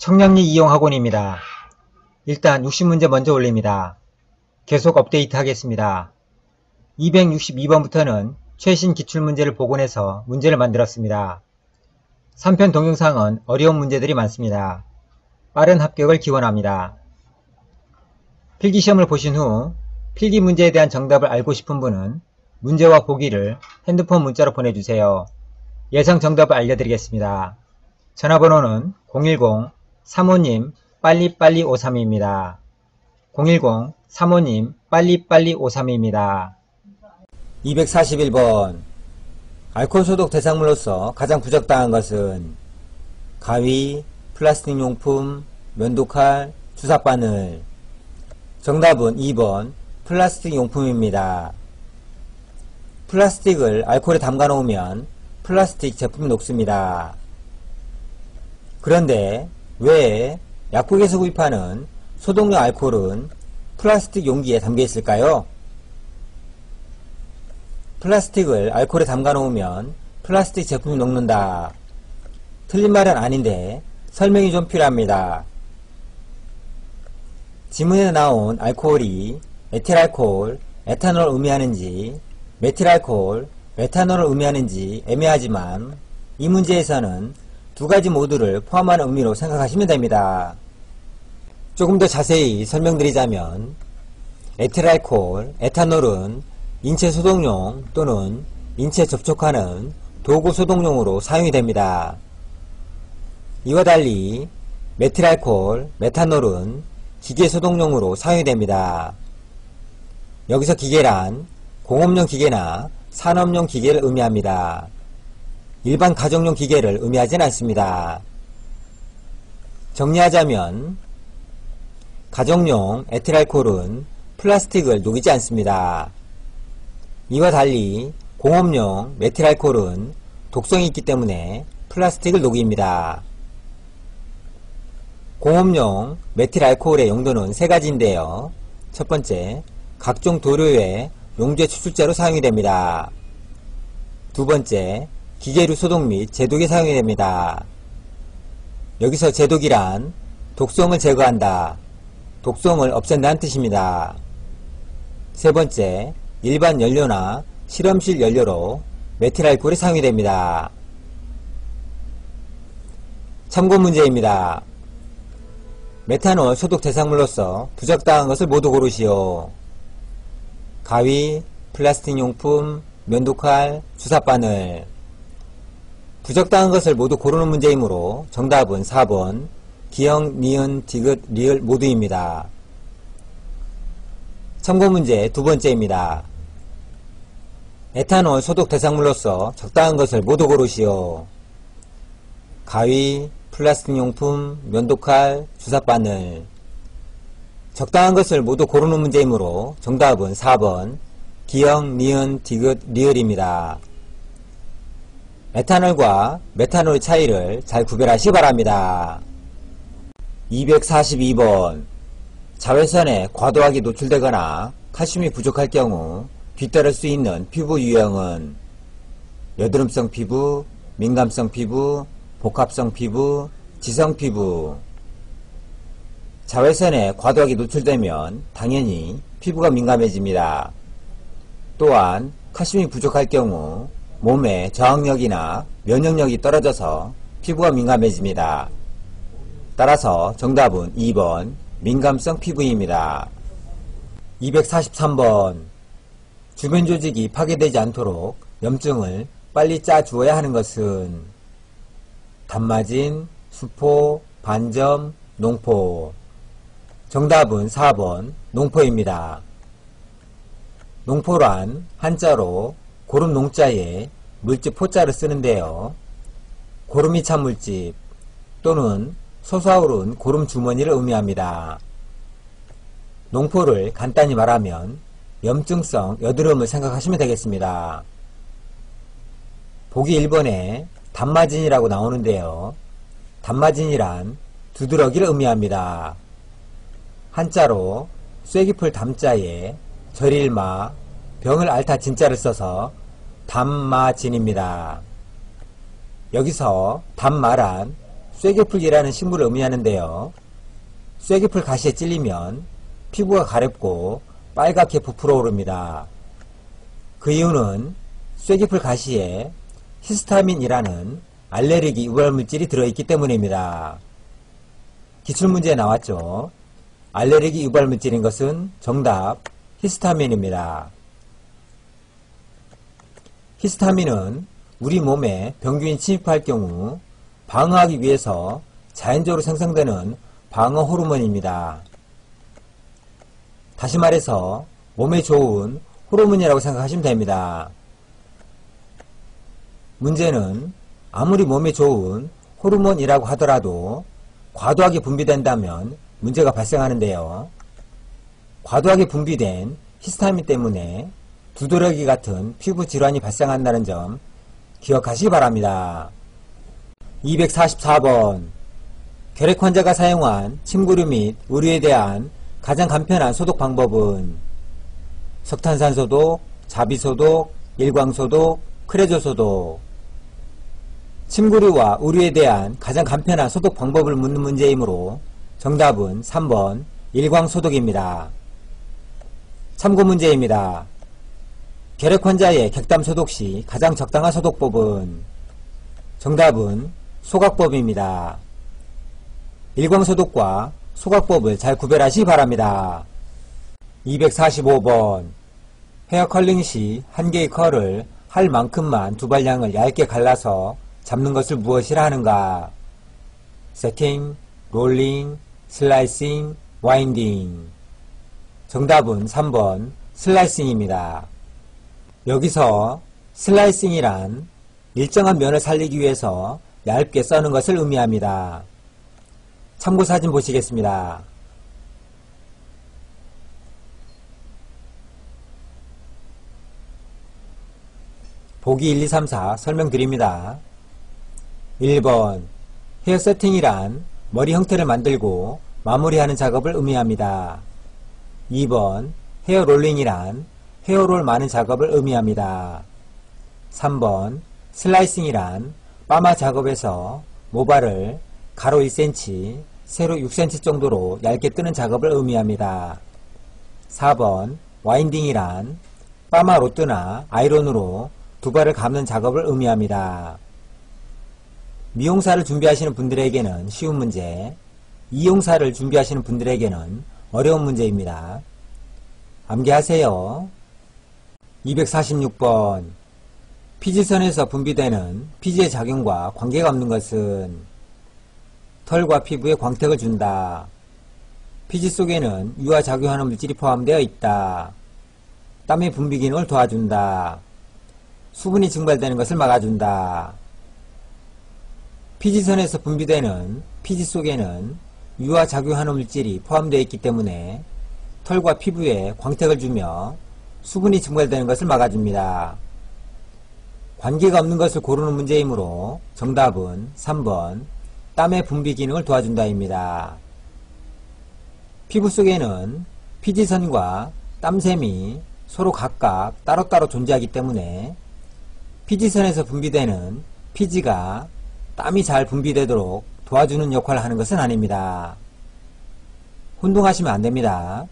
청량리 이용학원입니다. 일단 60문제 먼저 올립니다. 계속 업데이트 하겠습니다. 262번부터는 최신 기출문제를 복원해서 문제를 만들었습니다. 3편 동영상은 어려운 문제들이 많습니다. 빠른 합격을 기원합니다. 필기시험을 보신 후 필기 문제에 대한 정답을 알고 싶은 분은 문제와 보기를 핸드폰 문자로 보내주세요. 예상 정답을 알려드리겠습니다. 전화번호는 010-사모님 빨리빨리 532입니다. 010-사모님 빨리빨리 532입니다. 241번 알코올 소독 대상물로서 가장 부적당한 것은 가위, 플라스틱 용품, 면도칼, 주사바늘. 정답은 2번 플라스틱 용품입니다. 플라스틱을 알코올에 담가 놓으면 플라스틱 제품이 녹습니다. 그런데 왜 약국에서 구입하는 소독용 알코올은 플라스틱 용기에 담겨 있을까요? 플라스틱을 알코올에 담가 놓으면 플라스틱 제품이 녹는다. 틀린 말은 아닌데 설명이 좀 필요합니다. 지문에 나온 알코올이 에틸알코올, 에탄올을 의미하는지 메틸알코올, 메탄올을 의미하는지 애매하지만 이 문제에서는 두 가지 모두를 포함하는 의미로 생각하시면 됩니다. 조금 더 자세히 설명드리자면 에틸알코올, 에탄올은 인체 소독용 또는 인체 접촉하는 도구 소독용으로 사용이 됩니다. 이와 달리 메틸알코올, 메탄올은 기계 소독용으로 사용이 됩니다. 여기서 기계란 공업용 기계나 산업용 기계를 의미합니다. 일반 가정용 기계를 의미하진 않습니다. 정리하자면 가정용 에틸알코올은 플라스틱을 녹이지 않습니다. 이와 달리 공업용 메틸알코올은 독성이 있기 때문에 플라스틱을 녹입니다. 공업용 메틸알코올의 용도는 세 가지인데요. 첫 번째, 각종 도료의 용죄 추출제로 사용이 됩니다. 두 번째, 기계류 소독 및 제독에 사용이 됩니다. 여기서 제독이란 독성을 제거한다, 독성을 없앤다는 뜻입니다. 세 번째, 일반 연료나 실험실 연료로 메틸알코올이 사용이 됩니다. 참고 문제입니다. 메탄올 소독 대상물로서 부적당한 것을 모두 고르시오. 가위, 플라스틱 용품, 면도칼, 주사바늘. 부적당한 것을 모두 고르는 문제이므로 정답은 4번 기역, 니은, 디귿, 리을 모두입니다. 참고 문제 두 번째입니다. 에탄올 소독 대상물로서 적당한 것을 모두 고르시오. 가위, 플라스틱 용품, 면도칼, 주사바늘. 적당한 것을 모두 고르는 문제이므로 정답은 4번 기역, 니은, 디귿, 리을입니다. 에탄올과 메탄올의 차이를 잘 구별하시기 바랍니다. 242번 자외선에 과도하게 노출되거나 칼슘이 부족할 경우 뒤따를 수 있는 피부 유형은 여드름성 피부, 민감성 피부, 복합성 피부, 지성 피부. 자외선에 과도하게 노출되면 당연히 피부가 민감해집니다. 또한 칼슘이 부족할 경우 몸의 저항력이나 면역력이 떨어져서 피부가 민감해집니다. 따라서 정답은 2번 민감성 피부입니다. 243번 주변 조직이 파괴되지 않도록 염증을 빨리 짜 주어야 하는 것은 단마진, 수포, 반점, 농포. 정답은 4번 농포입니다. 농포란 한자로 고름 농자에 물집 포자를 쓰는데요. 고름이 찬 물집 또는 솟아오른 고름 주머니를 의미합니다. 농포를 간단히 말하면 염증성 여드름을 생각하시면 되겠습니다. 보기 1번에 단마진이라고 나오는데요. 단마진이란 두드러기를 의미합니다. 한자로 쐐기풀 담자에 절일마, 병을 앓다 진자를 써서 단마진입니다. 여기서 단마란 쐐기풀이라는 식물을 의미하는데요. 쐐기풀 가시에 찔리면 피부가 가렵고 빨갛게 부풀어 오릅니다. 그 이유는 쐐기풀 가시에 히스타민이라는 알레르기 유발 물질이 들어있기 때문입니다. 기출문제에 나왔죠. 알레르기 유발 물질인 것은 정답 히스타민입니다. 히스타민은 우리 몸에 병균이 침입할 경우 방어하기 위해서 자연적으로 생성되는 방어 호르몬입니다. 다시 말해서 몸에 좋은 호르몬이라고 생각하시면 됩니다. 문제는 아무리 몸에 좋은 호르몬이라고 하더라도 과도하게 분비된다면 문제가 발생하는데요. 과도하게 분비된 히스타민 때문에 두드러기 같은 피부 질환이 발생한다는 점 기억하시기 바랍니다. 244번 결핵 환자가 사용한 침구류 및 의류에 대한 가장 간편한 소독 방법은 석탄산소독, 자비소독, 일광소독, 크레조소독. 침구류와 의류에 대한 가장 간편한 소독 방법을 묻는 문제이므로 정답은 3번 일광소독입니다. 참고 문제입니다. 결핵 환자의 객담 소독 시 가장 적당한 소독법은 정답은 소각법입니다. 일광소독과 소각법을 잘 구별하시기 바랍니다. 245번 헤어 컬링 시 한 개의 컬을 할 만큼만 두발량을 얇게 갈라서 잡는 것을 무엇이라 하는가? 세팅, 롤링, 슬라이싱, 와인딩. 정답은 3번 슬라이싱입니다. 여기서 슬라이싱이란 일정한 면을 살리기 위해서 얇게 써는 것을 의미합니다. 참고사진 보시겠습니다. 보기 1, 2, 3, 4 설명드립니다. 1번 헤어 세팅이란 머리 형태를 만들고 마무리하는 작업을 의미합니다. 2번 헤어 롤링이란 헤어롤 많은 작업을 의미합니다. 3번 슬라이싱이란 파마 작업에서 모발을 가로 1cm, 세로 6cm 정도로 얇게 뜨는 작업을 의미합니다. 4번 와인딩이란 파마 로트나 아이론으로 두발을 감는 작업을 의미합니다. 미용사를 준비하시는 분들에게는 쉬운 문제, 이용사를 준비하시는 분들에게는 어려운 문제입니다. 암기하세요. 246번 피지선에서 분비되는 피지의 작용과 관계가 없는 것은 털과 피부에 광택을 준다. 피지 속에는 유화작용하는 물질이 포함되어 있다. 땀의 분비 기능을 도와준다. 수분이 증발되는 것을 막아준다. 피지선에서 분비되는 피지 속에는 유화작용하는 물질이 포함되어 있기 때문에 털과 피부에 광택을 주며 수분이 증발되는 것을 막아줍니다. 관계가 없는 것을 고르는 문제이므로 정답은 3번 땀의 분비 기능을 도와준다입니다. 피부 속에는 피지선과 땀샘이 서로 각각 따로따로 존재하기 때문에 피지선에서 분비되는 피지가 땀이 잘 분비되도록 도와주는 역할을 하는 것은 아닙니다. 혼동하시면 안됩니다.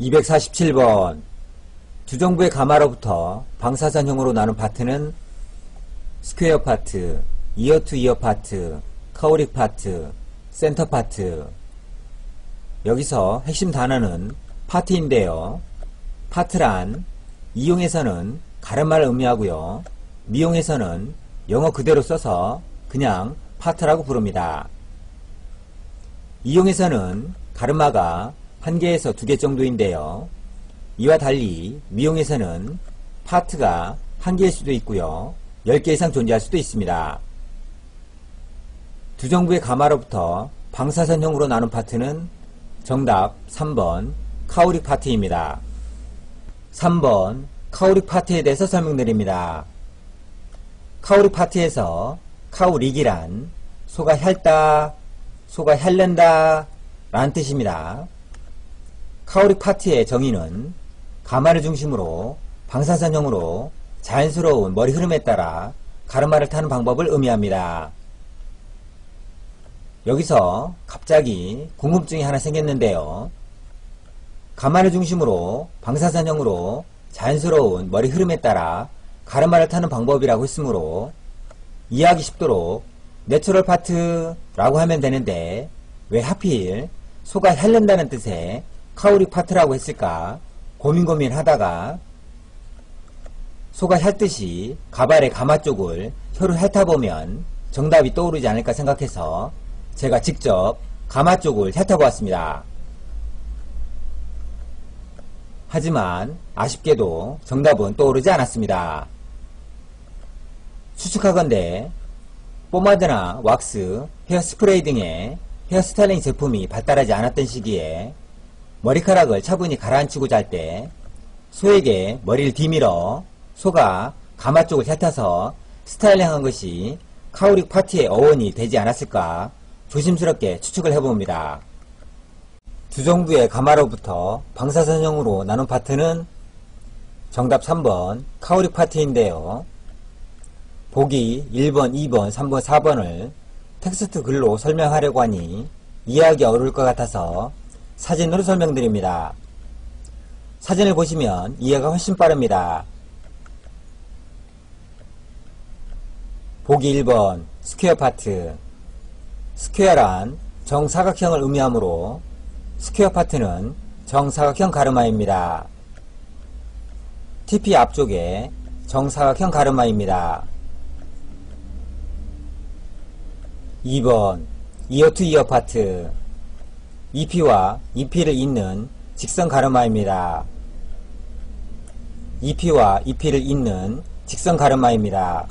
247번 주정부의 가마로부터 방사선형으로 나눈 파트는 스퀘어 파트, 이어 투 이어 파트, 카우릭 파트, 센터 파트. 여기서 핵심 단어는 파트인데요. 파트란 이용에서는 가르마를 의미하고요. 미용에서는 영어 그대로 써서 그냥 파트라고 부릅니다. 이용에서는 가르마가 1개에서 2개 정도인데요. 이와 달리 미용에서는 파트가 1개일 수도 있고요. 10개 이상 존재할 수도 있습니다. 두 정부의 가마로부터 방사선형으로 나눈 파트는 정답 3번 카우릭 파트입니다. 3번 카우릭 파트에 대해서 설명드립니다. 카우릭 파트에서 카우릭이란 소가 핥다, 소가 핥는다 라는 뜻입니다. 카우릭 파트의 정의는 가마를 중심으로 방사선형으로 자연스러운 머리 흐름에 따라 가르마를 타는 방법을 의미합니다. 여기서 갑자기 궁금증이 하나 생겼는데요. 가마를 중심으로 방사선형으로 자연스러운 머리 흐름에 따라 가르마를 타는 방법이라고 했으므로 이해하기 쉽도록 내추럴 파트라고 하면 되는데 왜 하필 소가 핥는다는 뜻의 카우릭 파트라고 했을까 고민하다가 소가 핥듯이 가발의 가마 쪽을 혀로 핥아보면 정답이 떠오르지 않을까 생각해서 제가 직접 가마 쪽을 핥아보았습니다. 하지만 아쉽게도 정답은 떠오르지 않았습니다. 추측하건대 포마드나 왁스, 헤어스프레이 등의 헤어스타일링 제품이 발달하지 않았던 시기에 머리카락을 차분히 가라앉히고 잘 때 소에게 머리를 뒤밀어 소가 가마 쪽을 핥아서 스타일링한 것이 카우릭 파트의 어원이 되지 않았을까 조심스럽게 추측을 해봅니다. 두 정도의 가마로부터 방사선형으로 나눈 파트는 정답 3번 카우릭 파트인데요. 보기 1번, 2번, 3번, 4번을 텍스트 글로 설명하려고 하니 이해하기 어려울 것 같아서 사진으로 설명드립니다. 사진을 보시면 이해가 훨씬 빠릅니다. 보기 1번 스퀘어 파트. 스퀘어란 정사각형을 의미하므로 스퀘어 파트는 정사각형 가르마입니다. TP 앞쪽에 정사각형 가르마입니다. 2번 이어 투 이어 파트. EP와 EP를 잇는 직선 가르마입니다. EP와 EP를 잇는 직선 가르마입니다.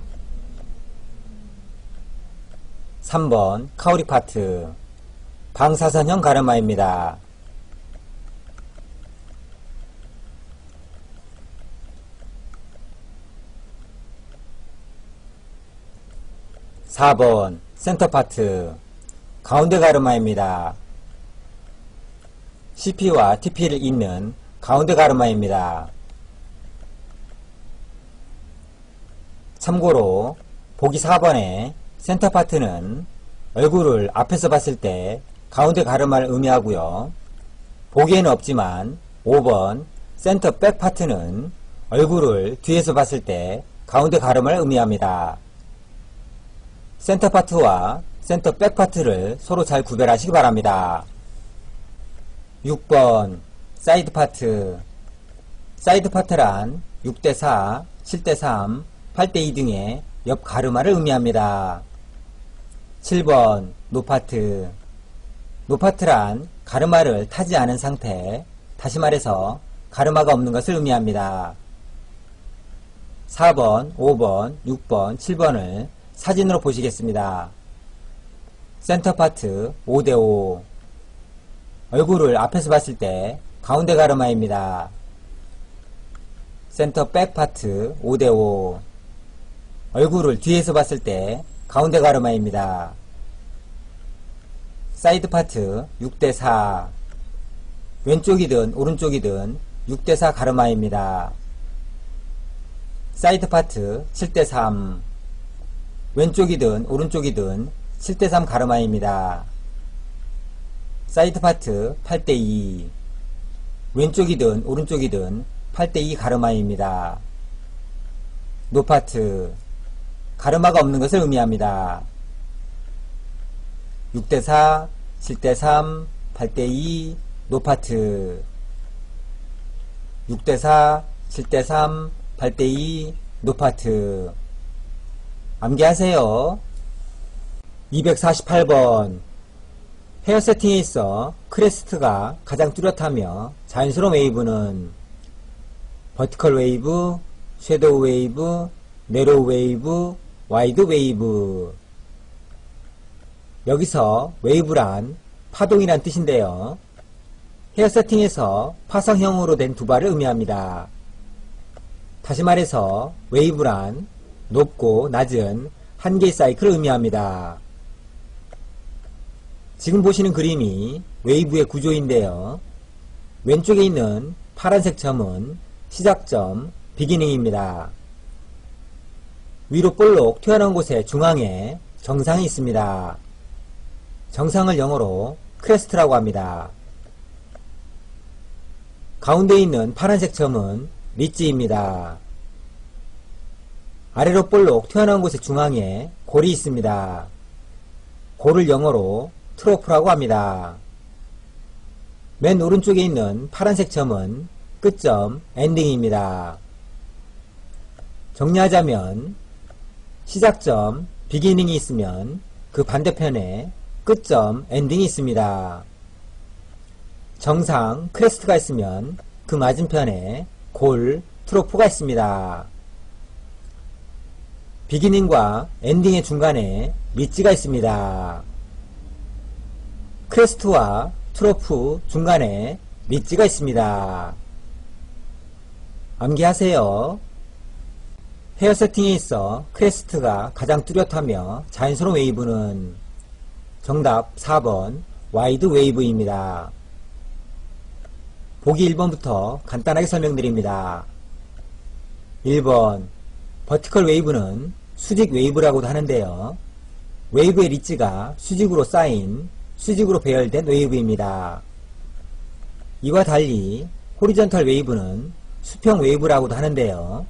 3번 카우릭 파트. 방사선형 가르마입니다. 4번 센터 파트. 가운데 가르마입니다. CP와 TP를 잇는 가운데 가르마입니다. 참고로 보기 4번의 센터 파트는 얼굴을 앞에서 봤을 때 가운데 가르마를 의미하고요. 보기에는 없지만 5번 센터 백 파트는 얼굴을 뒤에서 봤을 때 가운데 가르마를 의미합니다. 센터 파트와 센터 백 파트를 서로 잘 구별하시기 바랍니다. 6번 사이드 파트. 사이드 파트란 6대4, 7대3, 8대2 등의 옆 가르마를 의미합니다. 7번 노파트. 노파트란 가르마를 타지 않은 상태, 다시 말해서 가르마가 없는 것을 의미합니다. 4번, 5번, 6번, 7번을 사진으로 보시겠습니다. 센터 파트 5대5. 얼굴을 앞에서 봤을 때 가운데 가르마입니다. 센터 백 파트 5대5. 얼굴을 뒤에서 봤을 때 가운데 가르마입니다. 사이드 파트 6대4. 왼쪽이든 오른쪽이든 6대4 가르마입니다. 사이드 파트 7대3. 왼쪽이든 오른쪽이든 7대3 가르마입니다. 사이드 파트 8대2. 왼쪽이든 오른쪽이든 8대2 가르마입니다. 노파트. 가르마가 없는 것을 의미합니다. 6대4, 7대3, 8대2, 노파트. 6대4, 7대3, 8대2, 노파트. 암기하세요. 248번. 헤어 세팅에 있어 크레스트가 가장 뚜렷하며 자연스러운 웨이브는 버티컬 웨이브, 섀도우 웨이브, 내로우 웨이브, 와이드 웨이브. 여기서 웨이브란 파동이란 뜻인데요. 헤어 세팅에서 파성형으로 된 두 발을 의미합니다. 다시 말해서 웨이브란 높고 낮은 한 개의 사이클을 의미합니다. 지금 보시는 그림이 웨이브의 구조인데요. 왼쪽에 있는 파란색 점은 시작점, 비기닝입니다. 위로 볼록 튀어나온 곳의 중앙에 정상이 있습니다. 정상을 영어로 크레스트라고 합니다. 가운데 있는 파란색 점은 리지입니다. 아래로 볼록 튀어나온 곳의 중앙에 골이 있습니다. 골을 영어로 트로프라고 합니다. 맨 오른쪽에 있는 파란색 점은 끝점 엔딩입니다. 정리하자면 시작점 비기닝이 있으면 그 반대편에 끝점 엔딩이 있습니다. 정상 크레스트가 있으면 그 맞은편에 골 트로프가 있습니다. 비기닝과 엔딩의 중간에 리지가 있습니다. 크레스트와 트로프 중간에 리지가 있습니다. 암기하세요. 헤어 세팅에 있어 크레스트가 가장 뚜렷하며 자연스러운 웨이브는 정답 4번 와이드 웨이브입니다. 보기 1번부터 간단하게 설명드립니다. 1번 버티컬 웨이브는 수직 웨이브라고도 하는데요. 웨이브의 리지가 수직으로 쌓인 수직으로 배열된 웨이브입니다. 이와 달리 호리존탈 웨이브는 수평 웨이브라고도 하는데요.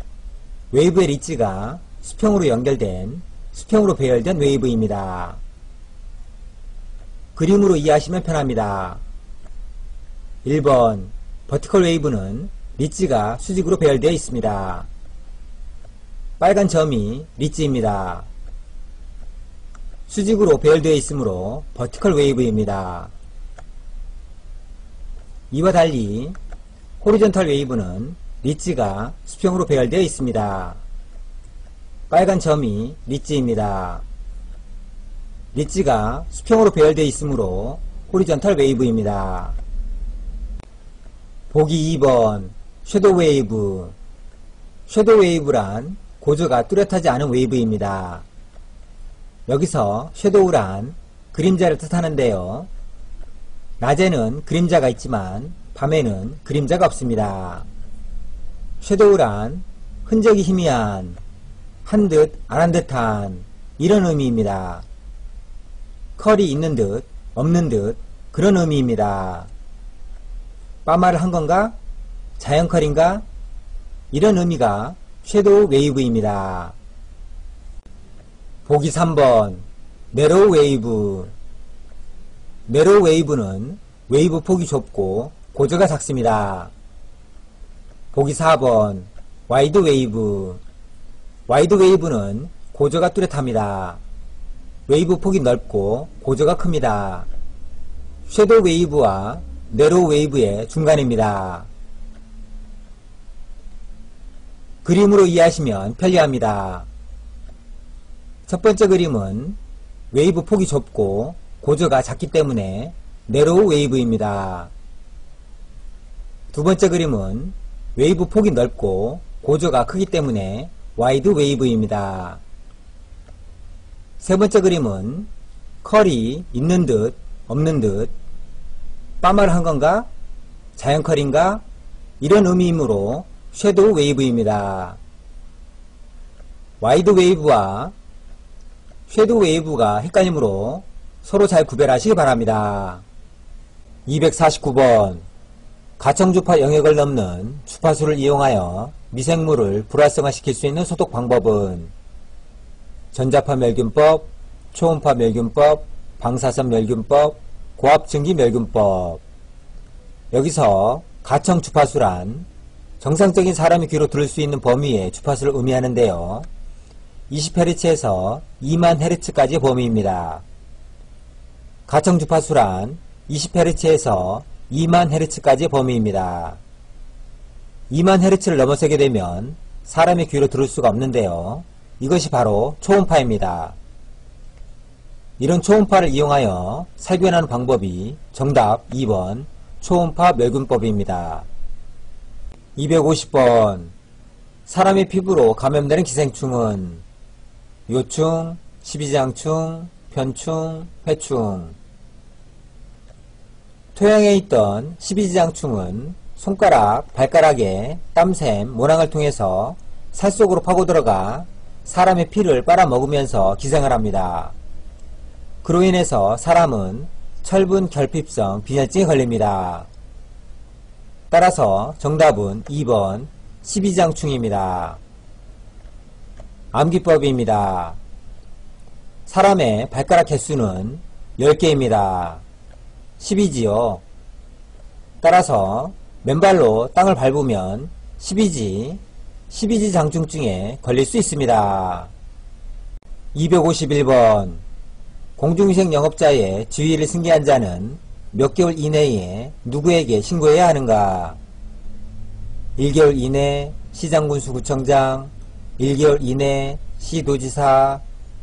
웨이브의 리지가 수평으로 연결된 수평으로 배열된 웨이브입니다. 그림으로 이해하시면 편합니다. 1번 버티컬 웨이브는 리지가 수직으로 배열되어 있습니다. 빨간 점이 리지입니다. 수직으로 배열되어 있으므로 버티컬 웨이브입니다. 이와 달리 호리존탈 웨이브는 리지가 수평으로 배열되어 있습니다. 빨간 점이 리지입니다. 리지가 수평으로 배열되어 있으므로 호리존탈 웨이브입니다. 보기 2번 섀도우 웨이브. 섀도우 웨이브란 고저가 뚜렷하지 않은 웨이브입니다. 여기서 섀도우란 그림자를 뜻하는데요. 낮에는 그림자가 있지만 밤에는 그림자가 없습니다. 섀도우란 흔적이 희미한, 한 듯 안 한 듯한 이런 의미입니다. 컬이 있는 듯 없는 듯 그런 의미입니다. 빠마를 한 건가? 자연 컬인가? 이런 의미가 섀도우 웨이브입니다. 보기 3번 내로우 웨이브. 내로우 웨이브는 웨이브 폭이 좁고 고저가 작습니다. 보기 4번 와이드 웨이브. 와이드 웨이브는 고저가 뚜렷합니다. 웨이브 폭이 넓고 고저가 큽니다. 섀도우 웨이브와 내로우 웨이브의 중간입니다. 그림으로 이해하시면 편리합니다. 첫 번째 그림은 웨이브 폭이 좁고 고저가 작기 때문에 내로우 웨이브입니다. 두 번째 그림은 웨이브 폭이 넓고 고저가 크기 때문에 와이드 웨이브입니다. 세 번째 그림은 컬이 있는 듯 없는 듯 빠마를 한 건가? 자연 컬인가? 이런 의미이므로 섀도우 웨이브입니다. 와이드 웨이브와 섀도우 웨이브가 헷갈리므로 서로 잘 구별하시기 바랍니다. 249번 가청주파 영역을 넘는 주파수를 이용하여 미생물을 불활성화시킬 수 있는 소독 방법은 전자파 멸균법, 초음파 멸균법, 방사선 멸균법, 고압증기 멸균법. 여기서 가청 주파수란 정상적인 사람의 귀로 들을 수 있는 범위의 주파수를 의미하는데요. 20Hz에서 20,000Hz까지의 범위입니다. 가청 주파수란 20Hz에서 20,000Hz까지의 범위입니다. 20,000Hz를 넘어서게 되면 사람의 귀로 들을 수가 없는데요. 이것이 바로 초음파입니다. 이런 초음파를 이용하여 살균하는 방법이 정답 2번 초음파 멸균법입니다. 250번 사람의 피부로 감염되는 기생충은 요충, 십이지장충, 편충, 회충. 토양에 있던 십이지장충은 손가락, 발가락에 땀샘, 모낭을 통해서 살 속으로 파고들어가 사람의 피를 빨아먹으면서 기생을 합니다. 그로 인해서 사람은 철분 결핍성 빈혈증에 걸립니다. 따라서 정답은 2번 12장충입니다. 암기법입니다. 사람의 발가락 개수는 10개입니다. 10이지요. 따라서 맨발로 땅을 밟으면 12지 장충증에 걸릴 수 있습니다. 251번 공중위생 영업자의 지위를 승계한 자는 몇 개월 이내에 누구에게 신고해야 하는가? 1개월 이내 시장군수구청장, 1개월 이내 시도지사,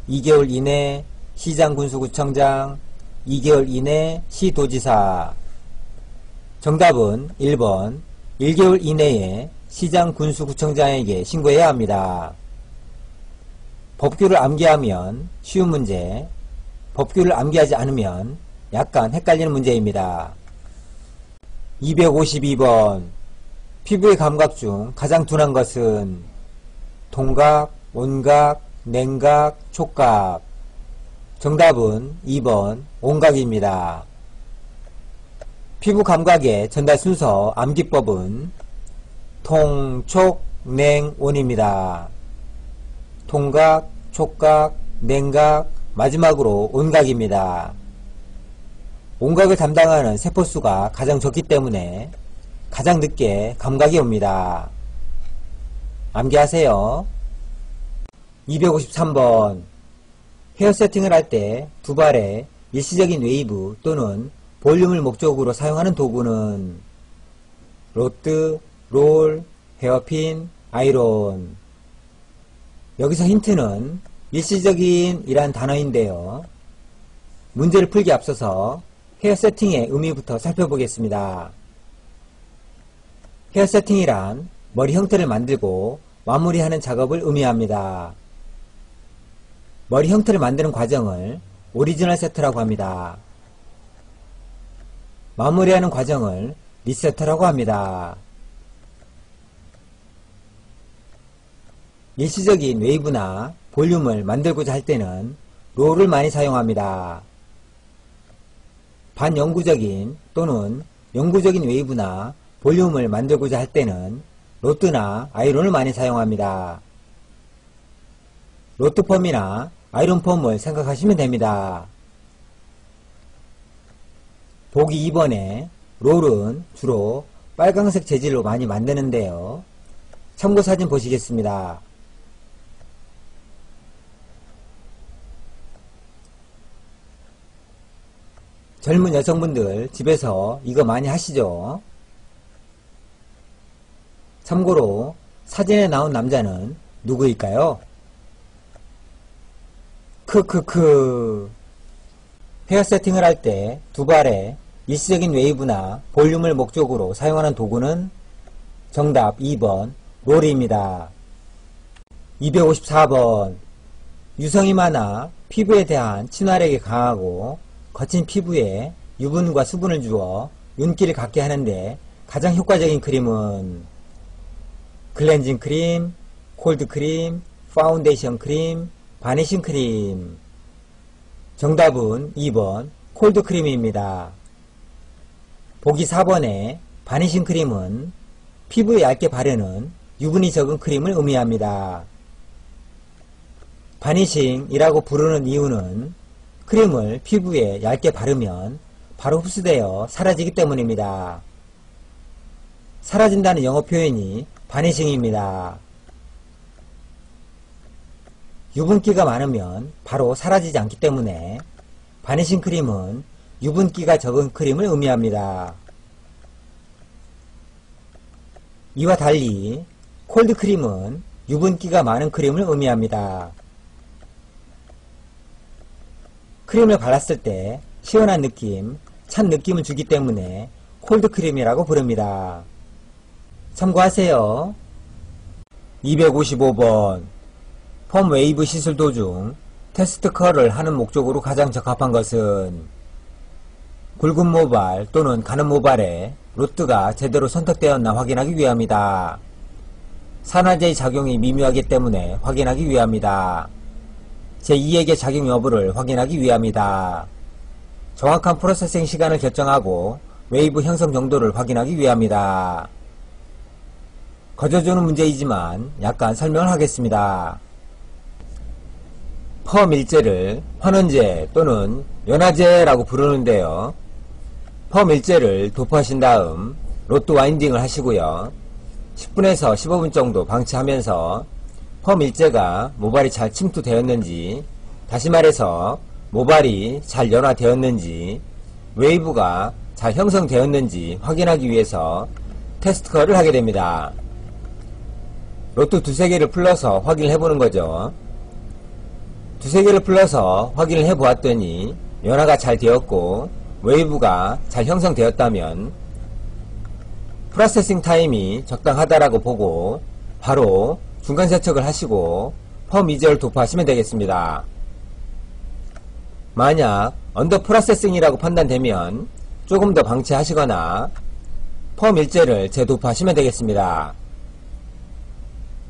2개월 이내 시장군수구청장, 2개월 이내 시도지사. 정답은 1번 1개월 이내에 시장군수구청장에게 신고해야 합니다. 법규를 암기하면 쉬운 문제, 법규를 암기하지 않으면 약간 헷갈리는 문제입니다. 252번 피부의 감각 중 가장 둔한 것은 동각, 온각, 냉각, 촉각. 정답은 2번 온각입니다. 피부 감각의 전달 순서 암기법은 통, 촉, 냉, 온입니다. 통각, 촉각, 냉각, 마지막으로 온각입니다. 온각을 담당하는 세포수가 가장 적기 때문에 가장 늦게 감각이 옵니다. 암기하세요. 253번 헤어 세팅을 할 때 두 발에 일시적인 웨이브 또는 볼륨을 목적으로 사용하는 도구는 로트, 롤, 헤어핀, 아이론. 여기서 힌트는 일시적인 이란 단어인데요. 문제를 풀기 앞서서 헤어 세팅의 의미부터 살펴보겠습니다. 헤어 세팅이란 머리 형태를 만들고 마무리하는 작업을 의미합니다. 머리 형태를 만드는 과정을 오리지널 세트라고 합니다. 마무리하는 과정을 리세트라고 합니다. 일시적인 웨이브나 볼륨을 만들고자 할 때는 롤을 많이 사용합니다. 반영구적인 또는 영구적인 웨이브나 볼륨을 만들고자 할 때는 로트나 아이론을 많이 사용합니다. 로트펌이나 아이론펌을 생각하시면 됩니다. 보기 2번에 롤은 주로 빨강색 재질로 많이 만드는데요. 참고사진 보시겠습니다. 젊은 여성분들 집에서 이거 많이 하시죠? 참고로 사진에 나온 남자는 누구일까요? 크크크. 헤어 세팅을 할 때 두 발에 일시적인 웨이브나 볼륨을 목적으로 사용하는 도구는 정답 2번 롤입니다. 254번 유성이 많아 피부에 대한 친화력이 강하고 거친 피부에 유분과 수분을 주어 윤기를 갖게 하는데 가장 효과적인 크림은 클렌징 크림, 콜드 크림, 파운데이션 크림, 바니싱 크림. 정답은 2번 콜드 크림입니다. 보기 4번에 바니싱 크림은 피부에 얇게 바르는 유분이 적은 크림을 의미합니다. 바니싱이라고 부르는 이유는 크림을 피부에 얇게 바르면 바로 흡수되어 사라지기 때문입니다. 사라진다는 영어 표현이 바니싱입니다. 유분기가 많으면 바로 사라지지 않기 때문에 바니싱 크림은 유분기가 적은 크림을 의미합니다. 이와 달리 콜드 크림은 유분기가 많은 크림을 의미합니다. 크림을 발랐을 때 시원한 느낌, 찬 느낌을 주기 때문에 콜드 크림이라고 부릅니다. 참고하세요. 255번 펌 웨이브 시술 도중 테스트 컬을 하는 목적으로 가장 적합한 것은 굵은 모발 또는 가는 모발에 로트가 제대로 선택되었나 확인하기 위함이다. 산화제의 작용이 미묘하기 때문에 확인하기 위함이다. 제2에게 작용 여부를 확인하기 위함이다. 정확한 프로세싱 시간을 결정하고 웨이브 형성 정도를 확인하기 위함이다. 거저주는 문제이지만 약간 설명을 하겠습니다. 펌일제를 환원제 또는 연화제라고 부르는데요. 펌일제를 도포하신 다음 로또 와인딩을 하시고요. 10분에서 15분 정도 방치하면서 펌일제가 모발이 잘 침투되었는지, 다시 말해서 모발이 잘 연화되었는지, 웨이브가 잘 형성되었는지 확인하기 위해서 테스트 컬을 하게 됩니다. 로또 두세 개를 풀러서 확인을 해보는 거죠. 두세 개를 풀러서 확인을 해보았더니 연화가 잘 되었고 웨이브가 잘 형성되었다면 프로세싱 타임이 적당하다라고 보고 바로 중간 세척을 하시고 펌 이저를 도포하시면 되겠습니다. 만약 언더 프로세싱이라고 판단되면 조금 더 방치하시거나 펌 일제를 재도포하시면 되겠습니다.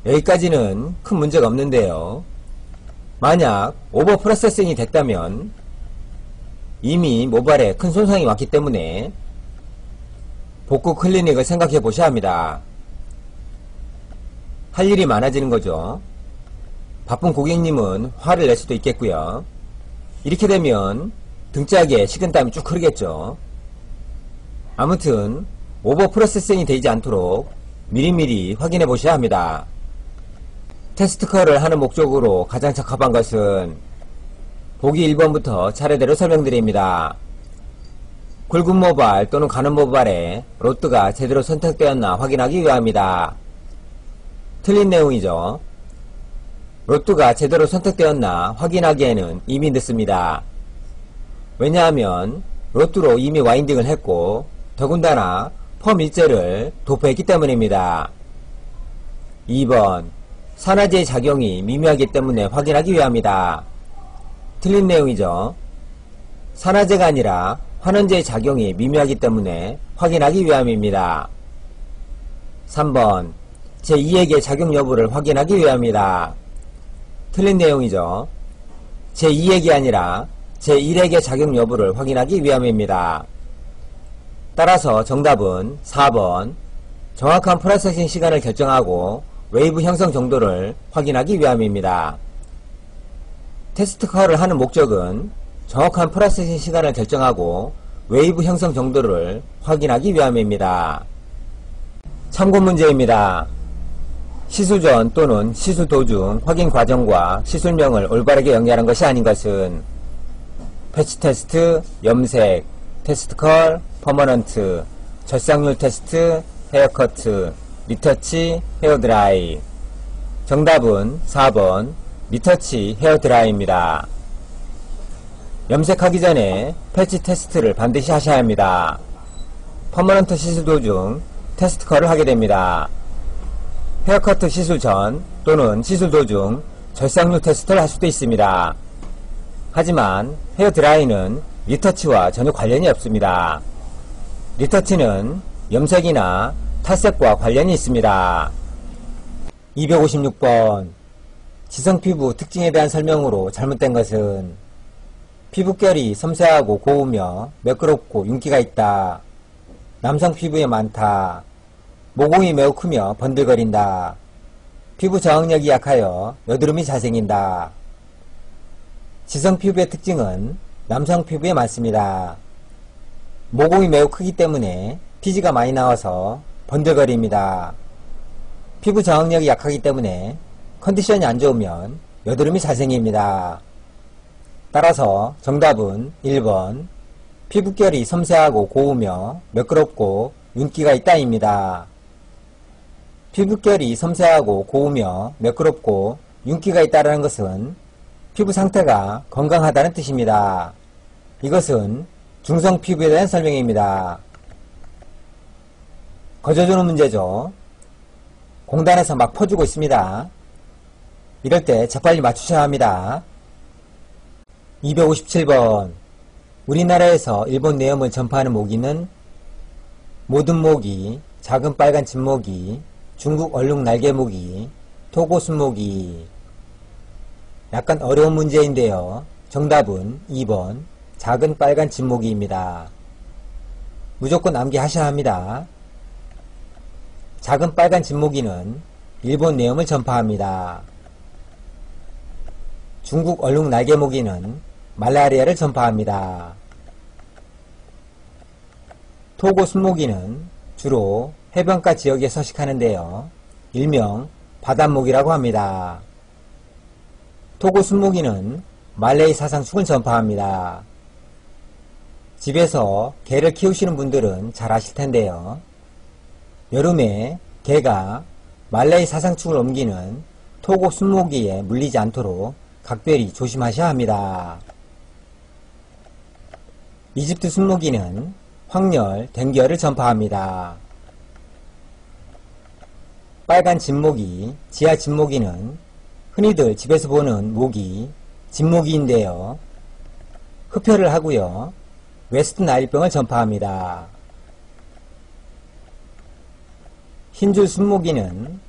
여기까지는 큰 문제가 없는데요. 만약 오버 프로세싱이 됐다면 이미 모발에 큰 손상이 왔기 때문에 복구 클리닉을 생각해 보셔야 합니다. 할 일이 많아지는 거죠. 바쁜 고객님은 화를 낼 수도 있겠고요. 이렇게 되면 등짝에 식은땀이 쭉 흐르겠죠. 아무튼 오버 프로세싱이 되지 않도록 미리미리 확인해 보셔야 합니다. 테스트 컬을 하는 목적으로 가장 적합한 것은 보기 1번부터 차례대로 설명드립니다. 굵은 모발 또는 가는 모발에 로트가 제대로 선택되었나 확인하기 위함이다. 틀린 내용이죠. 로트가 제대로 선택되었나 확인하기에는 이미 늦습니다. 왜냐하면 로트로 이미 와인딩을 했고 더군다나 펌 일제를 도포했기 때문입니다. 2번 산화제의 작용이 미묘하기 때문에 확인하기 위함이다. 틀린 내용이죠. 산화제가 아니라 환원제의 작용이 미묘하기 때문에 확인하기 위함입니다. 3번 제2에게 작용 여부를 확인하기 위함이다. 틀린 내용이죠. 제2에게 아니라 제1에게 작용 여부를 확인하기 위함입니다. 따라서 정답은 4번 정확한 프로세싱 시간을 결정하고 웨이브 형성 정도를 확인하기 위함입니다. 테스트 컬을 하는 목적은 정확한 프로세싱 시간을 결정하고 웨이브 형성 정도를 확인하기 위함입니다. 참고 문제입니다. 시술 전 또는 시술 도중 확인 과정과 시술명을 올바르게 연결한 것이 아닌 것은 패치 테스트, 염색, 테스트 컬, 퍼머넌트, 절삭률 테스트, 헤어커트, 리터치, 헤어드라이. 정답은 4번 리터치, 헤어드라이입니다. 염색하기 전에 패치 테스트를 반드시 하셔야 합니다. 퍼머넌트 시술 도중 테스트 컬을 하게 됩니다. 헤어커트 시술 전 또는 시술 도중 절삭률 테스트를 할 수도 있습니다. 하지만 헤어드라이는 리터치와 전혀 관련이 없습니다. 리터치는 염색이나 탈색과 관련이 있습니다. 256번 지성피부 특징에 대한 설명으로 잘못된 것은 피부결이 섬세하고 고우며 매끄럽고 윤기가 있다. 남성 피부에 많다. 모공이 매우 크며 번들거린다. 피부 저항력이 약하여 여드름이 잘 생긴다. 지성 피부의 특징은 남성 피부에 많습니다. 모공이 매우 크기 때문에 피지가 많이 나와서 번들거립니다. 피부 저항력이 약하기 때문에 컨디션이 안 좋으면 여드름이 잘 생깁니다. 따라서 정답은 1번 피부결이 섬세하고 고우며 매끄럽고 윤기가 있다입니다. 피부결이 섬세하고 고우며 매끄럽고 윤기가 있다는 것은 피부 상태가 건강하다는 뜻입니다. 이것은 중성 피부에 대한 설명입니다. 거저주는 문제죠. 공단에서 막 퍼주고 있습니다. 이럴 때 재빨리 맞추셔야 합니다. 257번 우리나라에서 일본 내염을 전파하는 모기는 모든 모기, 작은 빨간 진모기, 중국 얼룩 날개모기, 토고 순모기. 약간 어려운 문제인데요. 정답은 2번 작은 빨간 진모기입니다. 무조건 암기하셔야 합니다. 작은 빨간 진모기는 일본 내음을 전파합니다. 중국 얼룩 날개모기는 말라리아를 전파합니다. 토고 순모기는 주로 해변가 지역에 서식하는데요. 일명 바닷모기라고 합니다. 토고 순모기는 말레이 사상충을 전파합니다. 집에서 개를 키우시는 분들은 잘 아실 텐데요. 여름에 개가 말레이 사상충을 옮기는 토고 순모기에 물리지 않도록 각별히 조심하셔야 합니다. 이집트 순모기는 황열, 댕기열을 전파합니다. 빨간 진모기, 지하 진모기는 흔히들 집에서 보는 모기, 진모기인데요. 흡혈을 하고요. 웨스트 나일병을 전파합니다. 흰줄 순모기는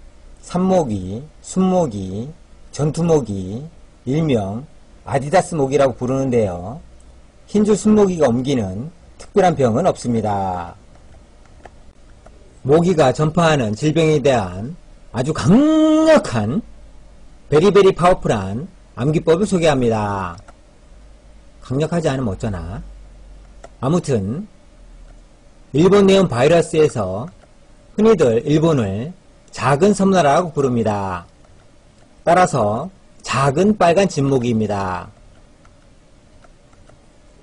산모기, 순모기, 전투모기, 일명 아디다스 모기라고 부르는데요. 흰줄 순모기가 옮기는 특별한 병은 없습니다. 모기가 전파하는 질병에 대한 아주 강력한 베리베리 파워풀한 암기법을 소개합니다. 강력하지 않으면 어쩌나. 아무튼 일본 내염 바이러스에서 흔히들 일본을 작은 섬나라라고 부릅니다. 따라서 작은 빨간 진모기입니다.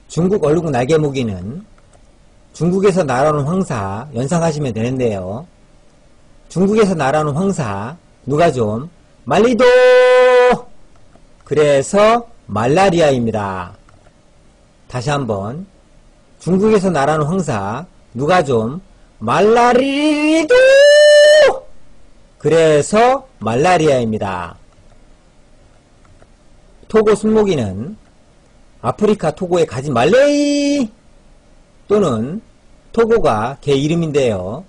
중국 얼룩 날개모기는 중국에서 날아오는 황사 연상하시면 되는데요. 중국에서 날아오는 황사 누가 좀 말리도! 그래서 말라리아입니다. 다시 한번 중국에서 날아오는 황사 누가 좀 말라리도! 그래서 말라리아입니다. 토고 순모기는 아프리카 토고에 가진 말레이 또는 토고가 개 이름인데요.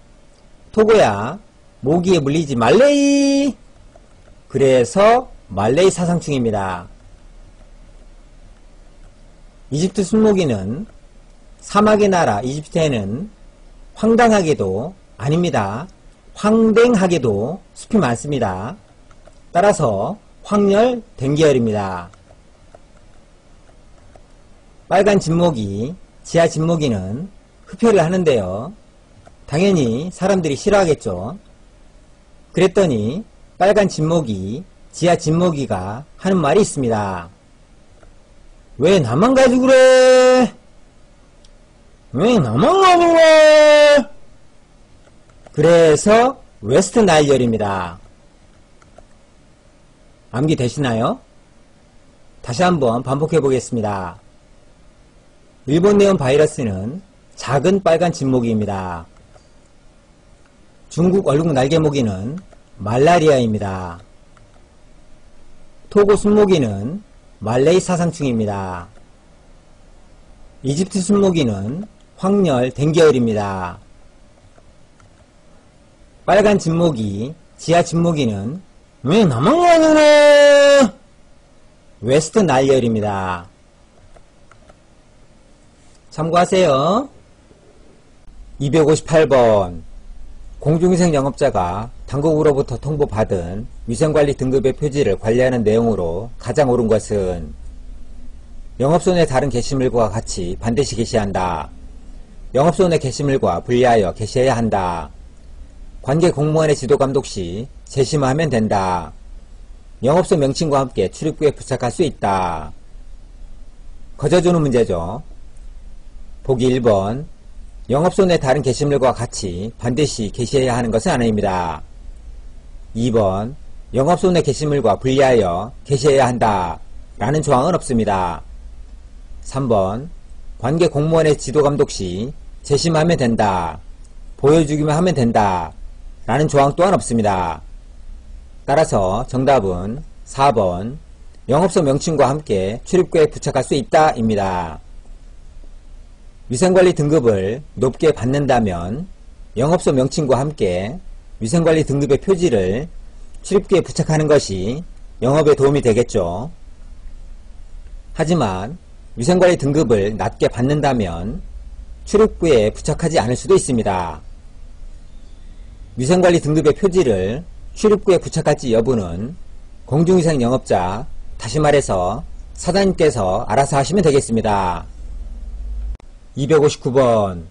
토고야 모기에 물리지 말레이 그래서 말레이 사상충입니다. 이집트 순모기는 사막의 나라 이집트에는 황당하게도 아닙니다. 황댕하게도 숲이 많습니다. 따라서 황열 댕기열입니다. 빨간 진모기, 지하 진모기는 흡혈을 하는데요. 당연히 사람들이 싫어하겠죠. 그랬더니 빨간 진모기, 지하 진모기가 하는 말이 있습니다. 왜 나만 가지고 그래? 왜 나만 가지고 그래? 그래서 웨스트 나일열입니다. 암기 되시나요? 다시 한번 반복해 보겠습니다. 일본 내염 바이러스는 작은 빨간 진모기입니다. 중국 얼룩 날개모기는 말라리아입니다. 토고 순모기는 말레이 사상충입니다. 이집트 순모기는 황열 댕기열입니다. 빨간 진모기, 지하 진모기는 왜 나만 가느래? 웨스트 나일열입니다. 참고하세요. 258번 공중위생 영업자가 당국으로부터 통보받은 위생관리 등급의 표지를 관리하는 내용으로 가장 옳은 것은 영업소 내 다른 게시물과 같이 반드시 게시한다. 영업소 내 게시물과 분리하여 게시해야 한다. 관계 공무원의 지도감독 시 제시만 하면 된다. 영업소 명칭과 함께 출입구에 부착할 수 있다. 거저주는 문제죠. 보기 1번 영업소 내 다른 게시물과 같이 반드시 게시해야 하는 것은 아닙니다. 2번 영업소 내 게시물과 분리하여 게시해야 한다 라는 조항은 없습니다. 3번 관계 공무원의 지도감독 시 제시만 하면 된다. 보여주기만 하면 된다 라는 조항 또한 없습니다. 따라서 정답은 4번 영업소 명칭과 함께 출입구에 부착할 수 있다 입니다. 위생관리 등급을 높게 받는다면 영업소 명칭과 함께 위생관리 등급의 표지를 출입구에 부착하는 것이 영업에 도움이 되겠죠. 하지만 위생관리 등급을 낮게 받는다면 출입구에 부착하지 않을 수도 있습니다. 위생관리 등급의 표지를 출입구에 부착할지 여부는 공중위생 영업자, 다시 말해서 사장님께서 알아서 하시면 되겠습니다. 259번.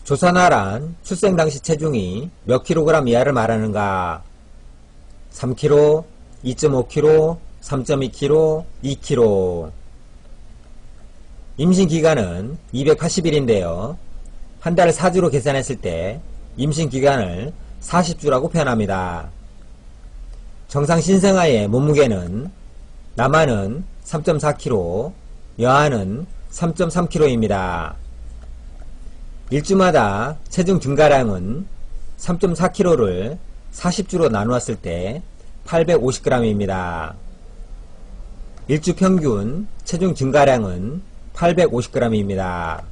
조사나란 출생 당시 체중이 몇 kg 이하를 말하는가? 3kg, 2.5kg, 3.2kg, 2kg. 임신기간은 280일인데요. 한 달을 4주로 계산했을 때 임신기간을 40주라고 표현합니다. 정상 신생아의 몸무게는 남아는 3.4kg, 여아는 3.3kg입니다. 일주마다 체중 증가량은 3.4kg를 40주로 나누었을 때 850g입니다. 일주 평균 체중 증가량은 850g입니다.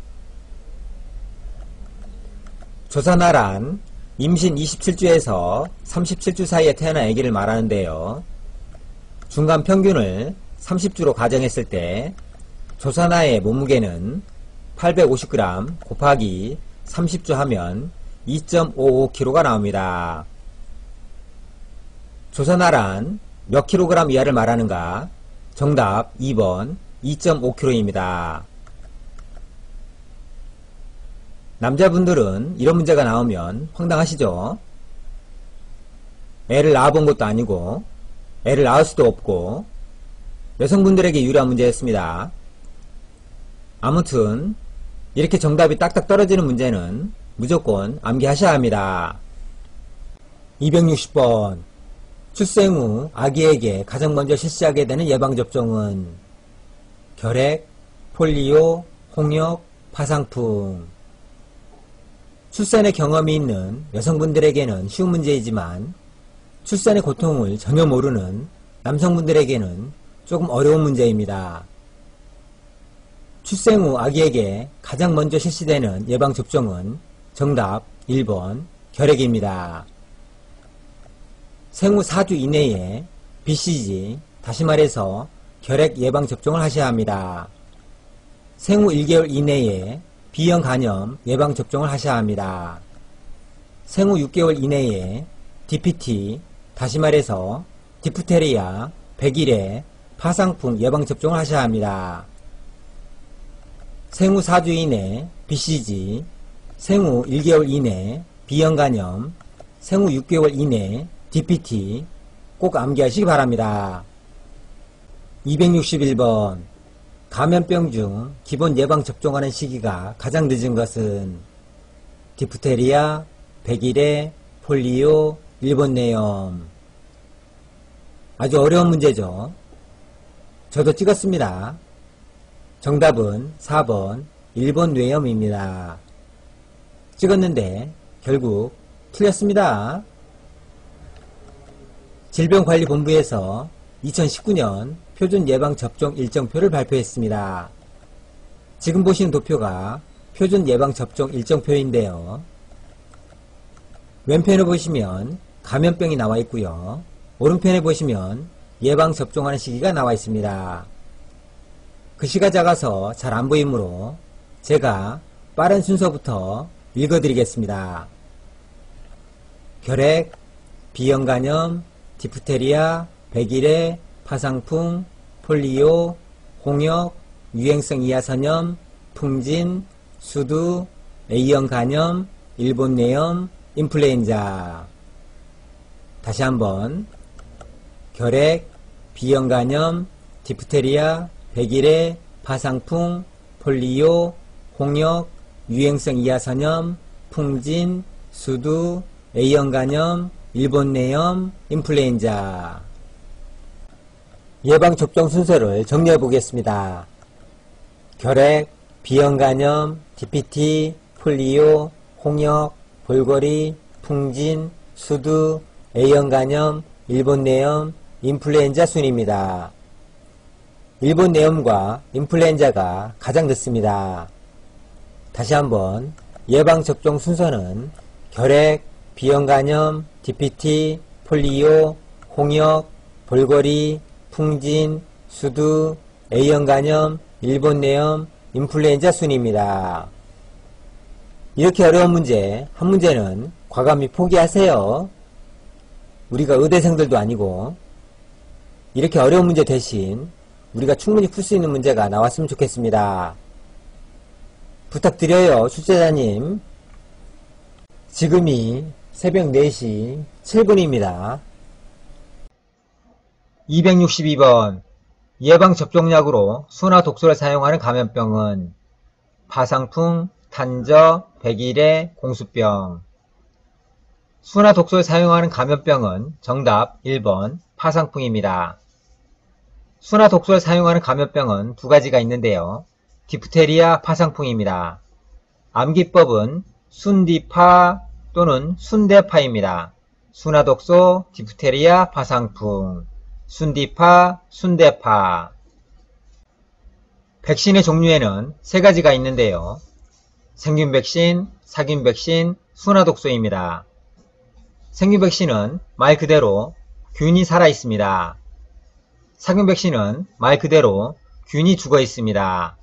조사나란 임신 27주에서 37주 사이에 태어난 아기를 말하는데요. 중간 평균을 30주로 가정했을 때 조사나의 몸무게는 850g 곱하기 30주 하면 2.55kg가 나옵니다. 조사나란 몇 kg 이하를 말하는가? 정답 2번 2.5kg입니다. 남자분들은 이런 문제가 나오면 황당하시죠? 애를 낳아본 것도 아니고 애를 낳을 수도 없고 여성분들에게 유리한 문제였습니다. 아무튼 이렇게 정답이 딱딱 떨어지는 문제는 무조건 암기하셔야 합니다. 260번. 출생 후 아기에게 가장 먼저 실시하게 되는 예방접종은 결핵, 폴리오, 홍역, 파상풍. 출산의 경험이 있는 여성분들에게는 쉬운 문제이지만 출산의 고통을 전혀 모르는 남성분들에게는 조금 어려운 문제입니다. 출생 후 아기에게 가장 먼저 실시되는 예방접종은 정답 1번 결핵입니다. 생후 4주 이내에 BCG, 다시 말해서 결핵 예방접종을 하셔야 합니다. 생후 1개월 이내에 B형 간염 예방접종을 하셔야 합니다. 생후 6개월 이내에 DPT, 다시 말해서 디프테리아, 백일의 파상풍 예방접종을 하셔야 합니다. 생후 4주 이내 BCG, 생후 1개월 이내 B형 간염, 생후 6개월 이내 DPT 꼭 암기하시기 바랍니다. 261번. 감염병 중 기본 예방접종하는 시기가 가장 늦은 것은 디프테리아, 백일의, 폴리오, 일본뇌염. 아주 어려운 문제죠. 저도 찍었습니다. 정답은 4번 일본뇌염입니다. 찍었는데 결국 틀렸습니다. 질병관리본부에서 2019년 표준예방접종 일정표를 발표했습니다. 지금 보시는 도표가 표준예방접종 일정표인데요. 왼편에 보시면 감염병이 나와 있고요. 오른편에 보시면 예방접종하는 시기가 나와 있습니다. 글씨가 작아서 잘 안 보이므로 제가 빠른 순서부터 읽어드리겠습니다. 결핵, B형간염, 디프테리아, 백일의, 파상풍, 폴리오, 홍역, 유행성 이하선염, 풍진, 수두, A형 간염, 일본뇌염, 인플루엔자. 다시 한번 결핵, B형 간염, 디프테리아, 백일의, 파상풍, 폴리오, 홍역, 유행성 이하선염, 풍진, 수두, A형 간염, 일본뇌염, 인플루엔자. 예방접종 순서를 정리해 보겠습니다. 결핵, B형 간염, DPT, 폴리오, 홍역, 볼거리, 풍진, 수두, A형 간염, 일본뇌염, 인플루엔자 순입니다. 일본뇌염과 인플루엔자가 가장 늦습니다. 다시 한번 예방접종 순서는 결핵, B형 간염, DPT, 폴리오, 홍역, 볼거리, 풍진, 수두, A형 간염, 일본 내염, 인플루엔자 순입니다. 이렇게 어려운 문제, 한 문제는 과감히 포기하세요. 우리가 의대생들도 아니고 이렇게 어려운 문제 대신 우리가 충분히 풀 수 있는 문제가 나왔으면 좋겠습니다. 부탁드려요, 출제자님. 지금이 새벽 4시 7분입니다. 262번 예방접종약으로 수나 독소를 사용하는 감염병은 파상풍, 탄저, 백일해, 공수병. 수나 독소를 사용하는 감염병은 정답 1번 파상풍입니다. 수나 독소를 사용하는 감염병은 두 가지가 있는데요. 디프테리아, 파상풍입니다. 암기법은 순디파 또는 순대파입니다. 수나 독소, 디프테리아, 파상풍. 순디파, 순대파. 백신의 종류에는 세 가지가 있는데요. 생균 백신, 사균 백신, 수나 독소입니다. 생균 백신은 말 그대로 균이 살아 있습니다. 사균 백신은 말 그대로 균이 죽어 있습니다.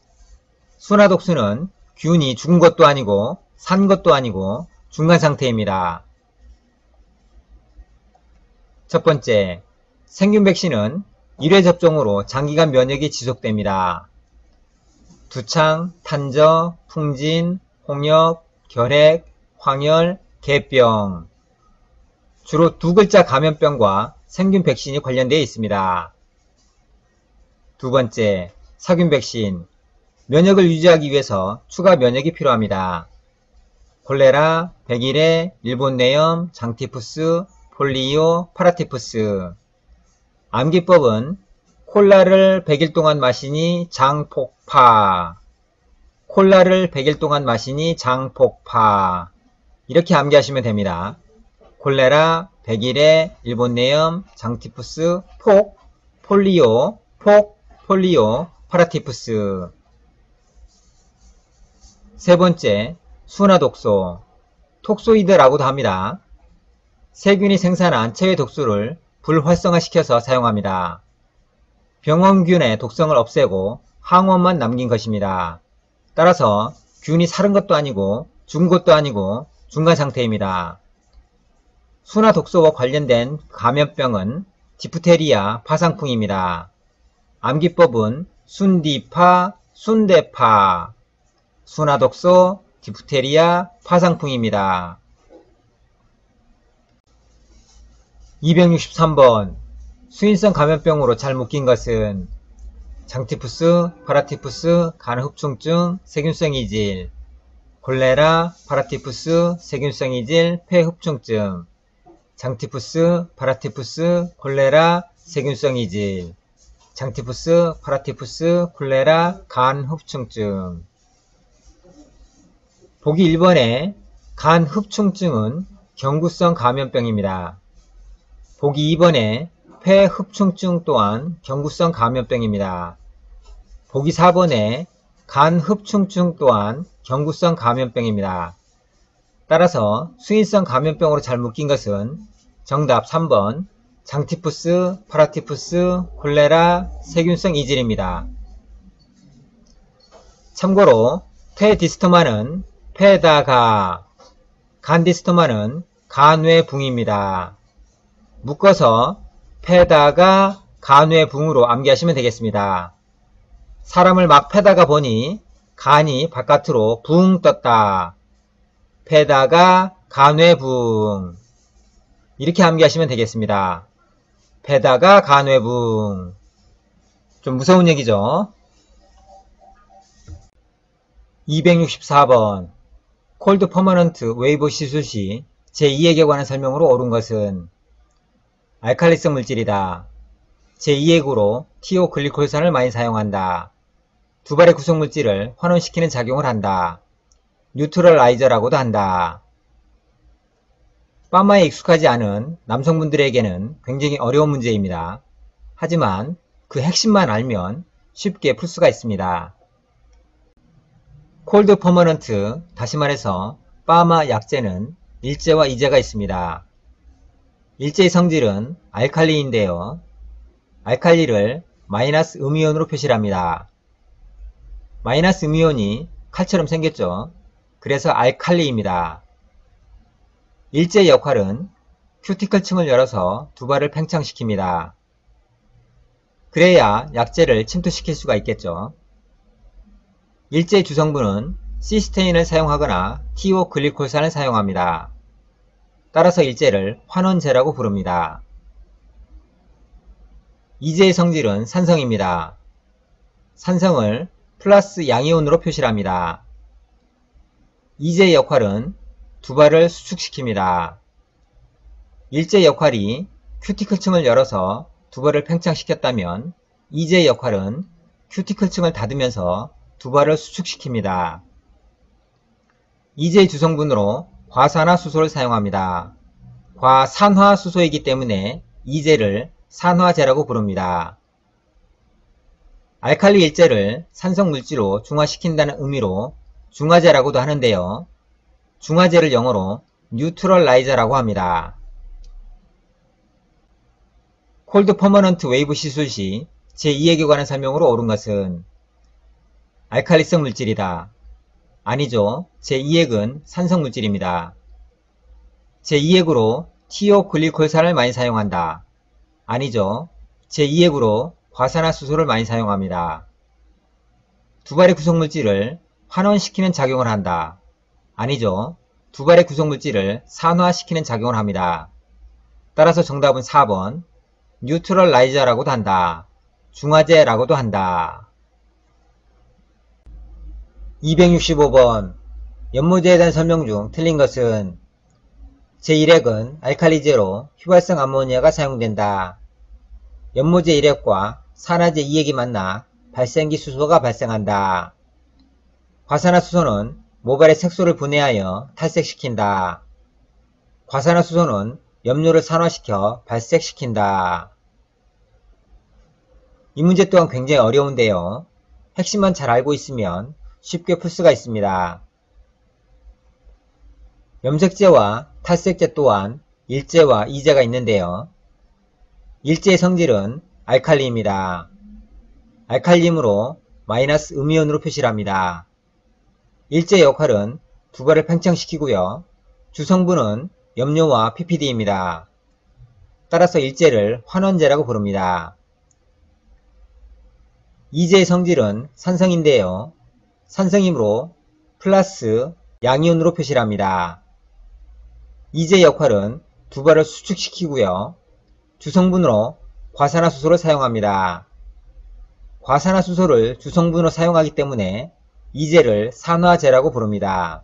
수나 독소는 균이 죽은 것도 아니고 산 것도 아니고 중간 상태입니다. 첫 번째, 생균 백신은 1회 접종으로 장기간 면역이 지속됩니다. 두창, 탄저, 풍진, 홍역, 결핵, 황열, 개병. 주로 두 글자 감염병과 생균 백신이 관련되어 있습니다. 두 번째, 사균 백신. 면역을 유지하기 위해서 추가 면역이 필요합니다. 콜레라, 백일해, 일본 내염, 장티푸스, 폴리오, 파라티푸스. 암기법은 콜라를 100일 동안 마시니 장폭파. 콜라를 100일 동안 마시니 장폭파. 이렇게 암기하시면 됩니다. 콜레라, 백일해, 일본 내염, 장티푸스, 폭, 폴리오, 파라티푸스. 세 번째, 수나 독소. 톡소이드라고도 합니다. 세균이 생산한 체외 독소를 불활성화시켜서 사용합니다. 병원균의 독성을 없애고 항원만 남긴 것입니다. 따라서 균이 살은 것도 아니고 죽은 것도 아니고 중간 상태입니다. 수나 독소와 관련된 감염병은 디프테리아, 파상풍입니다. 암기법은 순디파, 순대파. 수나 독소, 디프테리아, 파상풍입니다. 263번 수인성 감염병으로 잘 묶인 것은 장티푸스, 파라티푸스, 간흡충증, 세균성 이질. 콜레라, 파라티푸스, 세균성 이질, 폐흡충증. 장티푸스, 파라티푸스, 콜레라, 세균성 이질. 장티푸스, 파라티푸스, 콜레라, 간흡충증. 보기 1번의 간흡충증은 경구성 감염병입니다. 보기 2번의 폐흡충증 또한 경구성 감염병입니다. 보기 4번의 간흡충증 또한 경구성 감염병입니다. 따라서 수인성 감염병으로 잘 묶인 것은 정답 3번 장티푸스, 파라티푸스, 콜레라, 세균성 이질입니다. 참고로 폐디스토마는 폐다가, 간디스토마는 간외붕입니다. 묶어서 패다가 간외붕으로 암기하시면 되겠습니다. 사람을 막 패다가 보니 간이 바깥으로 붕 떴다. 패다가 간외붕. 이렇게 암기하시면 되겠습니다. 패다가 간외붕. 좀 무서운 얘기죠. 264번 콜드 퍼머넌트 웨이브 시술 시 제2액에 관한 설명으로 옳은 것은 알칼리성 물질이다. 제2액으로 티오글리콜산을 많이 사용한다. 두발의 구성물질을 환원시키는 작용을 한다. 뉴트럴라이저라고도 한다. 빠마에 익숙하지 않은 남성분들에게는 굉장히 어려운 문제입니다. 하지만 그 핵심만 알면 쉽게 풀 수가 있습니다. 콜드 퍼머넌트, 다시 말해서 빠마 약재는 일제와 이제가 있습니다. 일제의 성질은 알칼리인데요. 알칼리를 마이너스 음이온으로 표시를 합니다. 마이너스 음이온이 칼처럼 생겼죠. 그래서 알칼리입니다. 일제의 역할은 큐티클층을 열어서 두발을 팽창시킵니다. 그래야 약재를 침투시킬 수가 있겠죠. 일제의 주성분은 시스테인을 사용하거나 티오글리콜산을 사용합니다. 따라서 일제를 환원제라고 부릅니다. 이제의 성질은 산성입니다. 산성을 플러스 양이온으로 표시를 합니다. 이제의 역할은 두발을 수축시킵니다. 일제의 역할이 큐티클층을 열어서 두발을 팽창시켰다면 이제의 역할은 큐티클층을 닫으면서 두발을 수축시킵니다. 이제의 주성분으로 과산화수소를 사용합니다. 과산화수소이기 때문에 이제를 산화제라고 부릅니다. 알칼리 일제를 산성물질로 중화시킨다는 의미로 중화제라고도 하는데요. 중화제를 영어로 뉴트럴라이저라고 합니다. 콜드 퍼머넌트 웨이브 시술 시 제2핵에 관한 설명으로 옳은 것은 알칼리성 물질이다. 아니죠. 제2핵은 산성 물질입니다. 제2핵으로 티오글리콜산을 많이 사용한다. 아니죠. 제2핵으로 과산화수소를 많이 사용합니다. 두발의 구성물질을 환원시키는 작용을 한다. 아니죠. 두발의 구성물질을 산화시키는 작용을 합니다. 따라서 정답은 4번 뉴트럴라이저라고도 한다. 중화제라고도 한다. 265번 연모제에 대한 설명 중 틀린 것은 제1핵은 알칼리제로 휘발성 암모니아가 사용된다. 연모제 1핵과 산화제 2핵이 만나 발생기 수소가 발생한다. 과산화수소는 모발의 색소를 분해하여 탈색시킨다. 과산화수소는 염료를 산화시켜 발색시킨다. 이 문제 또한 굉장히 어려운데요. 핵심만 잘 알고 있으면 쉽게 풀 수가 있습니다. 염색제와 탈색제 또한 일제와 이제가 있는데요. 일제의 성질은 알칼리입니다. 알칼리이므로 마이너스 음이온으로 표시를 합니다. 일제의 역할은 두발을 팽창시키고요. 주성분은 염료와 PPD입니다. 따라서 일제를 환원제라고 부릅니다. 이제의 성질은 산성인데요. 산성이므로 플러스 양이온으로 표시를 합니다. 이제의 역할은 두발을 수축시키고요. 주성분으로 과산화수소를 사용합니다. 과산화수소를 주성분으로 사용하기 때문에 이제를 산화제라고 부릅니다.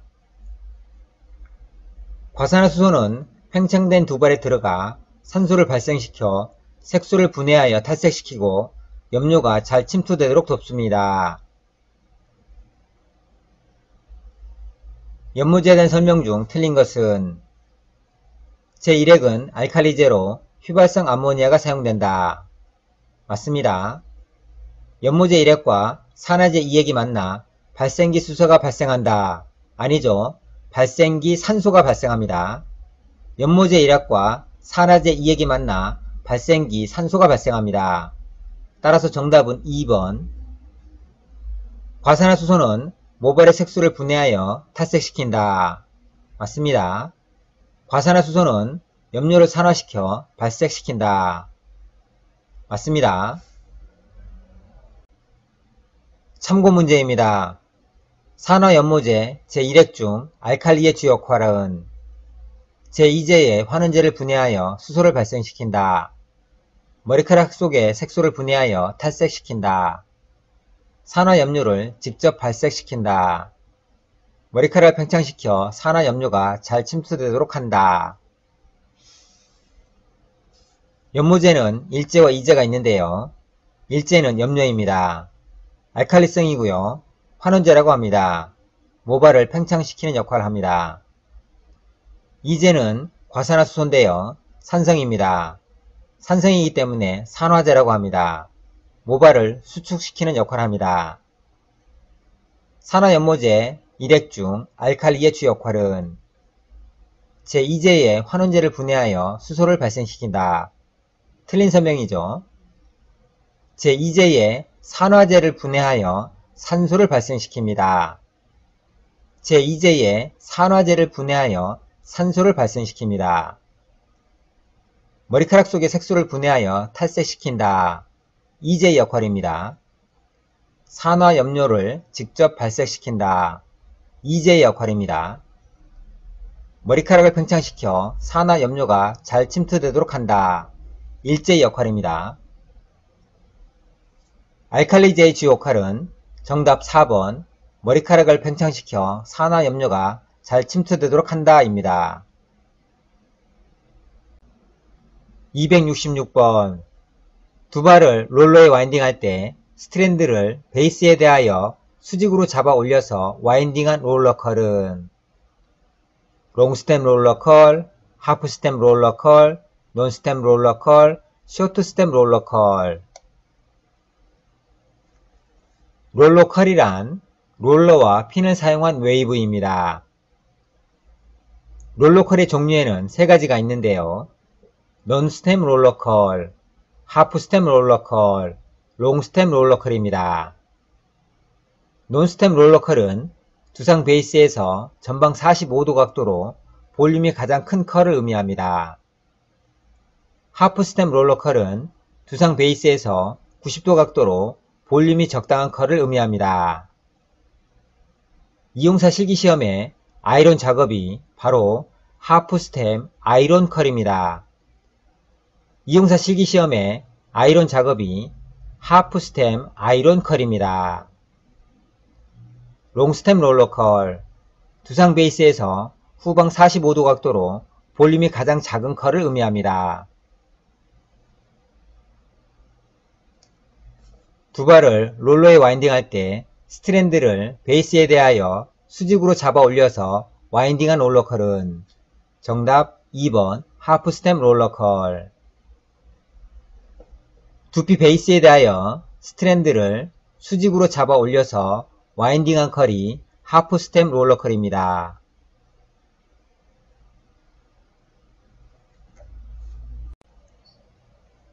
과산화수소는 팽창된 두발에 들어가 산소를 발생시켜 색소를 분해하여 탈색시키고 염료가 잘 침투되도록 돕습니다. 연모제에 대한 설명 중 틀린 것은 제1핵은 알칼리제로 휘발성 암모니아가 사용된다. 맞습니다. 연모제 1핵과 산화제 2핵이 만나 발생기 수소가 발생한다. 아니죠. 발생기 산소가 발생합니다. 연모제 1핵과 산화제 2핵이 만나 발생기 산소가 발생합니다. 따라서 정답은 2번. 과산화수소는 모발의 색소를 분해하여 탈색시킨다. 맞습니다. 과산화수소는 염료를 산화시켜 발색시킨다. 맞습니다. 참고 문제입니다. 산화연모제 제1핵 중 알칼리의 주 역할은 제2제에 환원제를 분해하여 수소를 발생시킨다. 머리카락 속에 색소를 분해하여 탈색시킨다. 산화염료를 직접 발색시킨다. 머리카락을 팽창시켜 산화염료가 잘 침투되도록 한다. 연모제는 일제와 이제가 있는데요. 일제는 염료입니다. 알칼리성이고요. 환원제라고 합니다. 모발을 팽창시키는 역할을 합니다. 이제는 과산화수소인데요. 산성입니다. 산성이기 때문에 산화제라고 합니다. 모발을 수축시키는 역할을 합니다. 산화연모제 1핵 중 알칼리의 주 역할은 제2제에 환원제를 분해하여 수소를 발생시킨다. 틀린 설명이죠. 제2제에 산화제를 분해하여 산소를 발생시킵니다. 제2제에 산화제를 분해하여 산소를 발생시킵니다. 머리카락 속의 색소를 분해하여 탈색시킨다. 2제의 역할입니다. 산화염료를 직접 발색시킨다. 2제의 역할입니다. 머리카락을 팽창시켜 산화염료가 잘 침투되도록 한다. 1제의 역할입니다. 알칼리제의 주요 역할은 정답 4번 머리카락을 팽창시켜 산화염료가 잘 침투되도록 한다 입니다. 266번 두발을 롤러에 와인딩할 때 스트랜드를 베이스에 대하여 수직으로 잡아 올려서 와인딩한 롤러컬은 롱스템 롤러컬, 하프스템 롤러컬, 논스템 롤러컬, 쇼트스템 롤러컬. 롤러컬이란 롤러와 핀을 사용한 웨이브입니다. 롤러컬의 종류에는 세 가지가 있는데요. 논스템 롤러컬, 하프스템 롤러컬, 롱스템 롤러컬입니다. 논스템 롤러컬은 두상 베이스에서 전방 45도 각도로 볼륨이 가장 큰 컬을 의미합니다. 하프스템 롤러컬은 두상 베이스에서 90도 각도로 볼륨이 적당한 컬을 의미합니다. 이용사 실기시험에 아이론 작업이 바로 하프스템 아이론 컬입니다. 이용사 실기시험에 아이론 작업이 하프스템 아이론 컬입니다. 롱스템 롤러컬, 두상 베이스에서 후방 45도 각도로 볼륨이 가장 작은 컬을 의미합니다. 두발을 롤러에 와인딩할 때 스트랜드를 베이스에 대하여 수직으로 잡아 올려서 와인딩한 롤러컬은 정답 2번 하프스템 롤러컬. 두피 베이스에 대하여 스트랜드를 수직으로 잡아 올려서 와인딩한 컬이 하프스템 롤러컬입니다.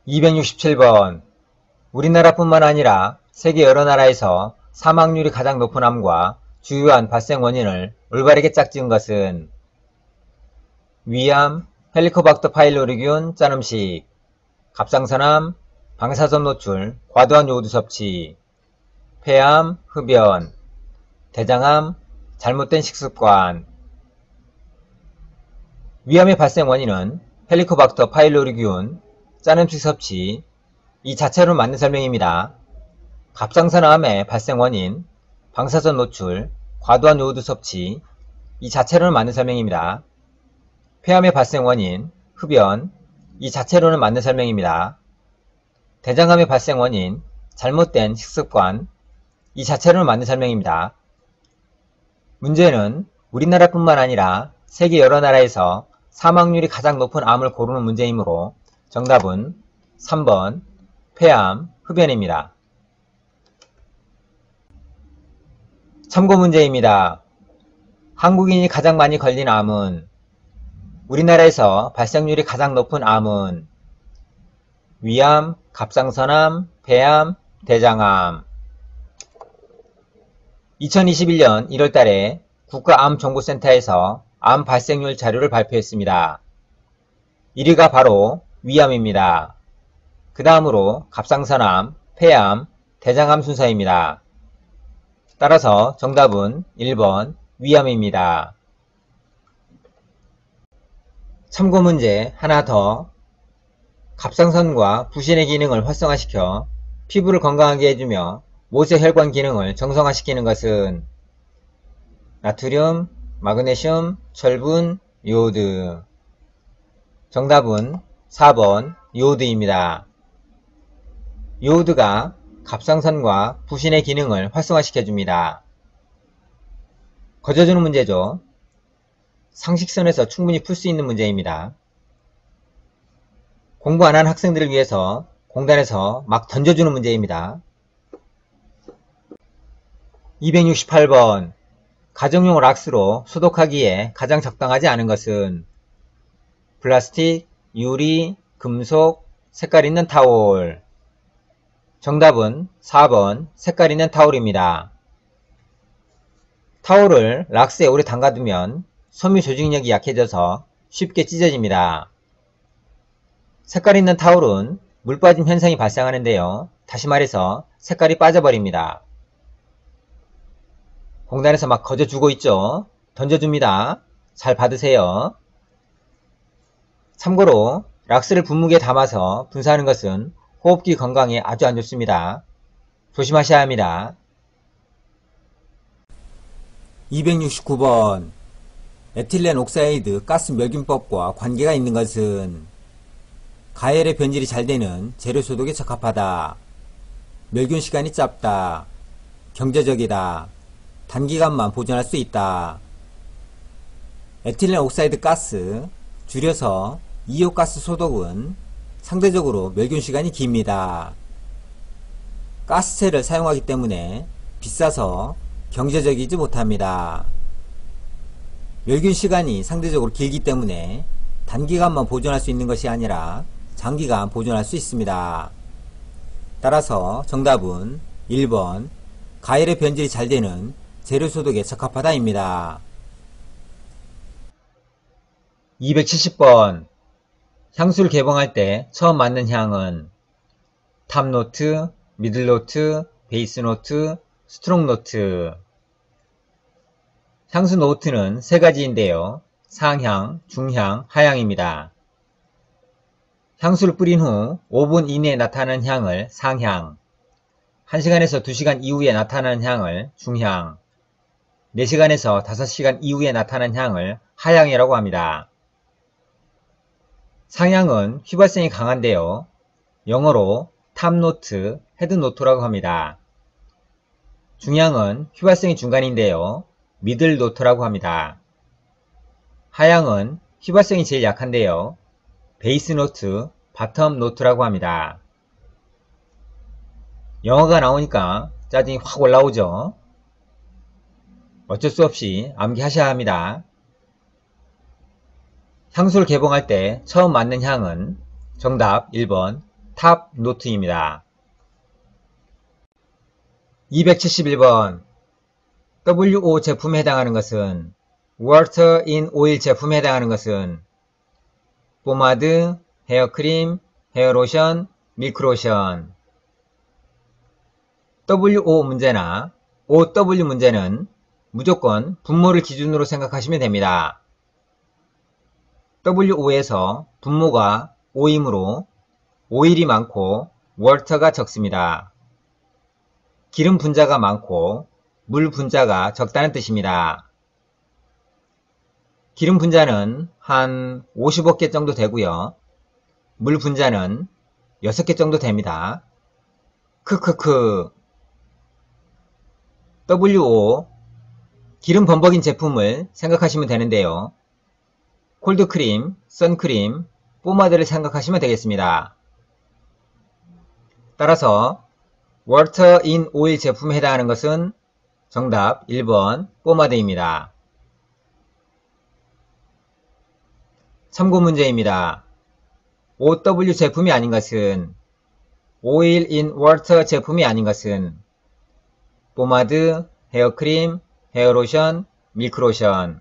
(267번) 우리나라뿐만 아니라 세계 여러 나라에서 사망률이 가장 높은 암과 주요한 발생 원인을 올바르게 짝지은 것은 위암, 헬리코박터 파일로리균 짠음식, 갑상선암, 방사선 노출, 과도한 요오드 섭취, 폐암, 흡연, 대장암, 잘못된 식습관. 위암의 발생 원인은 헬리코박터 파일로리균, 짠음식 섭취, 이 자체로 맞는 설명입니다. 갑상선암의 발생 원인, 방사선 노출, 과도한 요오드 섭취, 이 자체로는 맞는 설명입니다. 폐암의 발생 원인, 흡연, 이 자체로는 맞는 설명입니다. 대장암의 발생 원인, 잘못된 식습관, 이 자체로는 맞는 설명입니다. 문제는 우리나라뿐만 아니라 세계 여러 나라에서 사망률이 가장 높은 암을 고르는 문제이므로 정답은 3번 폐암, 흡연입니다. 참고 문제입니다. 한국인이 가장 많이 걸린 암은 우리나라에서 발생률이 가장 높은 암은 위암, 갑상선암, 폐암, 대장암. 2021년 1월달에 국가암정보센터에서 암 발생률 자료를 발표했습니다. 1위가 바로 위암입니다. 그 다음으로 갑상선암, 폐암, 대장암 순서입니다. 따라서 정답은 1번 위암입니다. 참고 문제 하나 더. 갑상선과 부신의 기능을 활성화시켜 피부를 건강하게 해주며 모세혈관 기능을 정상화시키는 것은 나트륨, 마그네슘, 철분, 요오드. 정답은 4번 요오드입니다. 요오드가 갑상선과 부신의 기능을 활성화시켜줍니다. 거저주는 문제죠. 상식선에서 충분히 풀 수 있는 문제입니다. 공부 안 한 학생들을 위해서 공단에서 막 던져주는 문제입니다. 268번 가정용 락스로 소독하기에 가장 적당하지 않은 것은 플라스틱, 유리, 금속, 색깔 있는 타올. 정답은 4번 색깔 있는 타올입니다. 타올을 락스에 오래 담가두면 섬유 조직력이 약해져서 쉽게 찢어집니다. 색깔 있는 타올은 물 빠짐 현상이 발생하는데요. 다시 말해서 색깔이 빠져버립니다. 공단에서 막 거저주고 있죠? 던져줍니다. 잘 받으세요. 참고로 락스를 분무기에 담아서 분사하는 것은 호흡기 건강에 아주 안 좋습니다. 조심하셔야 합니다. 269번 에틸렌 옥사이드 가스 멸균법과 관계가 있는 것은 가열의 변질이 잘 되는 재료 소독에 적합하다. 멸균 시간이 짧다. 경제적이다. 단기간만 보존할 수 있다. 에틸렌 옥사이드 가스, 줄여서 이오가스 소독은 상대적으로 멸균 시간이 깁니다. 가스체를 사용하기 때문에 비싸서 경제적이지 못합니다. 멸균 시간이 상대적으로 길기 때문에 단기간만 보존할 수 있는 것이 아니라 장기간 보존할 수 있습니다. 따라서 정답은 1번 가열의 변질이 잘 되는 재료 소독에 적합하다 입니다. 270번 향수를 개봉할 때 처음 맡는 향은 탑노트, 미들노트, 베이스노트, 스트롱노트. 향수 노트는 세 가지인데요. 상향, 중향, 하향입니다. 향수를 뿌린 후 5분 이내에 나타나는 향을 상향, 1시간에서 2시간 이후에 나타나는 향을 중향, 4시간에서 5시간 이후에 나타나는 향을 하향이라고 합니다. 상향은 휘발성이 강한데요. 영어로 탑노트, 헤드노트라고 합니다. 중향은 휘발성이 중간인데요. 미들노트라고 합니다. 하향은 휘발성이 제일 약한데요. 베이스노트, 바텀노트라고 합니다. 영어가 나오니까 짜증이 확 올라오죠. 어쩔 수 없이 암기하셔야 합니다. 향수를 개봉할 때 처음 맡는 향은 정답 1번 탑노트입니다. 271번 WO 제품에 해당하는 것은 Water in Oil 제품에 해당하는 것은 포마드, 헤어크림, 헤어로션, 밀크로션. WO 문제나 OW 문제는 무조건 분모를 기준으로 생각하시면 됩니다. WO에서 분모가 5이므로 오일이 많고 워터가 적습니다. 기름 분자가 많고 물 분자가 적다는 뜻입니다. 기름 분자는 한 50억 개 정도 되고요. 물 분자는 6개 정도 됩니다. 크크크. WO 기름 범벅인 제품을 생각하시면 되는데요. 콜드크림, 선크림, 포마드를 생각하시면 되겠습니다. 따라서 Water in Oil 제품에 해당하는 것은 정답 1번 포마드입니다. 참고 문제입니다. OW 제품이 아닌 것은 Oil in Water 제품이 아닌 것은 포마드, 헤어크림, 헤어로션, 밀크로션.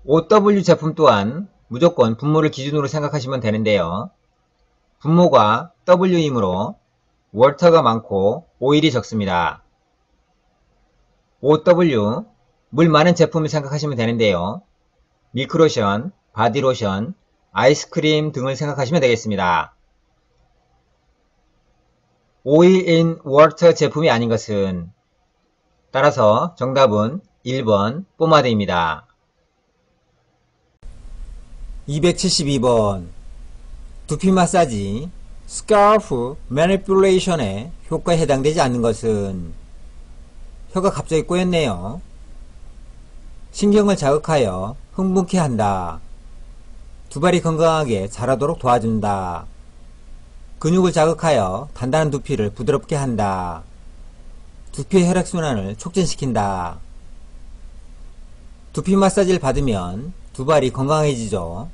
OW 제품 또한 무조건 분모를 기준으로 생각하시면 되는데요. 분모가 W이므로 워터가 많고 오일이 적습니다. OW, 물 많은 제품을 생각하시면 되는데요. 밀크로션, 바디로션, 아이스크림 등을 생각하시면 되겠습니다. 오일 인 워터 제품이 아닌 것은 따라서 정답은 1번 포마드입니다. 272번 두피 마사지, 스칼프 매니플레이션의 효과에 해당되지 않는 것은 혀가 갑자기 꼬였네요. 신경을 자극하여 흥분케 한다. 두발이 건강하게 자라도록 도와준다. 근육을 자극하여 단단한 두피를 부드럽게 한다. 두피의 혈액순환을 촉진시킨다. 두피 마사지를 받으면 두발이 건강해지죠.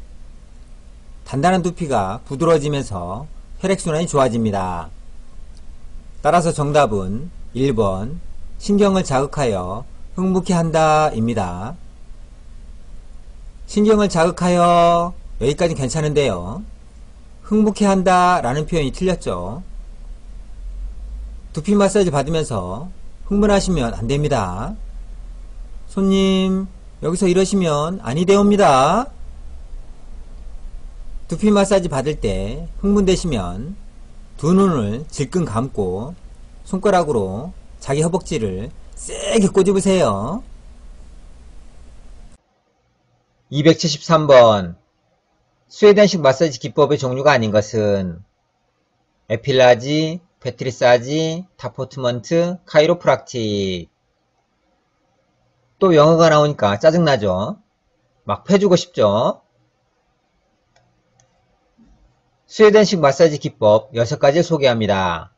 단단한 두피가 부드러워지면서 혈액순환이 좋아집니다. 따라서 정답은 1번 신경을 자극하여 흥분케 한다 입니다. 신경을 자극하여 여기까지 괜찮은데요. 흥분케 한다 라는 표현이 틀렸죠. 두피 마사지 받으면서 흥분하시면 안됩니다. 손님 여기서 이러시면 아니되옵니다. 두피 마사지 받을 때 흥분되시면 두 눈을 질끈 감고 손가락으로 자기 허벅지를 세게 꼬집으세요. 273번 스웨덴식 마사지 기법의 종류가 아닌 것은 에필라지, 패트리사지, 타포트먼트, 카이로프락틱. 또 영어가 나오니까 짜증나죠? 막 패주고 싶죠? 스웨덴식 마사지 기법 6가지를 소개합니다.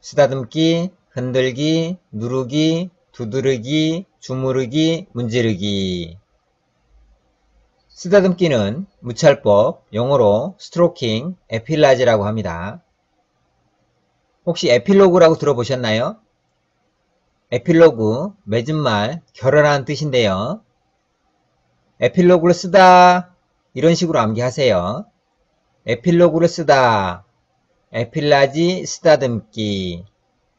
쓰다듬기, 흔들기, 누르기, 두드르기, 주무르기, 문지르기. 쓰다듬기는 무찰법, 영어로 스트로킹, 에필라지라고 합니다. 혹시 에필로그라고 들어보셨나요? 에필로그, 맺은 말, 결혼하는 뜻인데요. 에필로그를 쓰다 이런 식으로 암기하세요. 에필로그를 쓰다, 에필라지 쓰다듬기,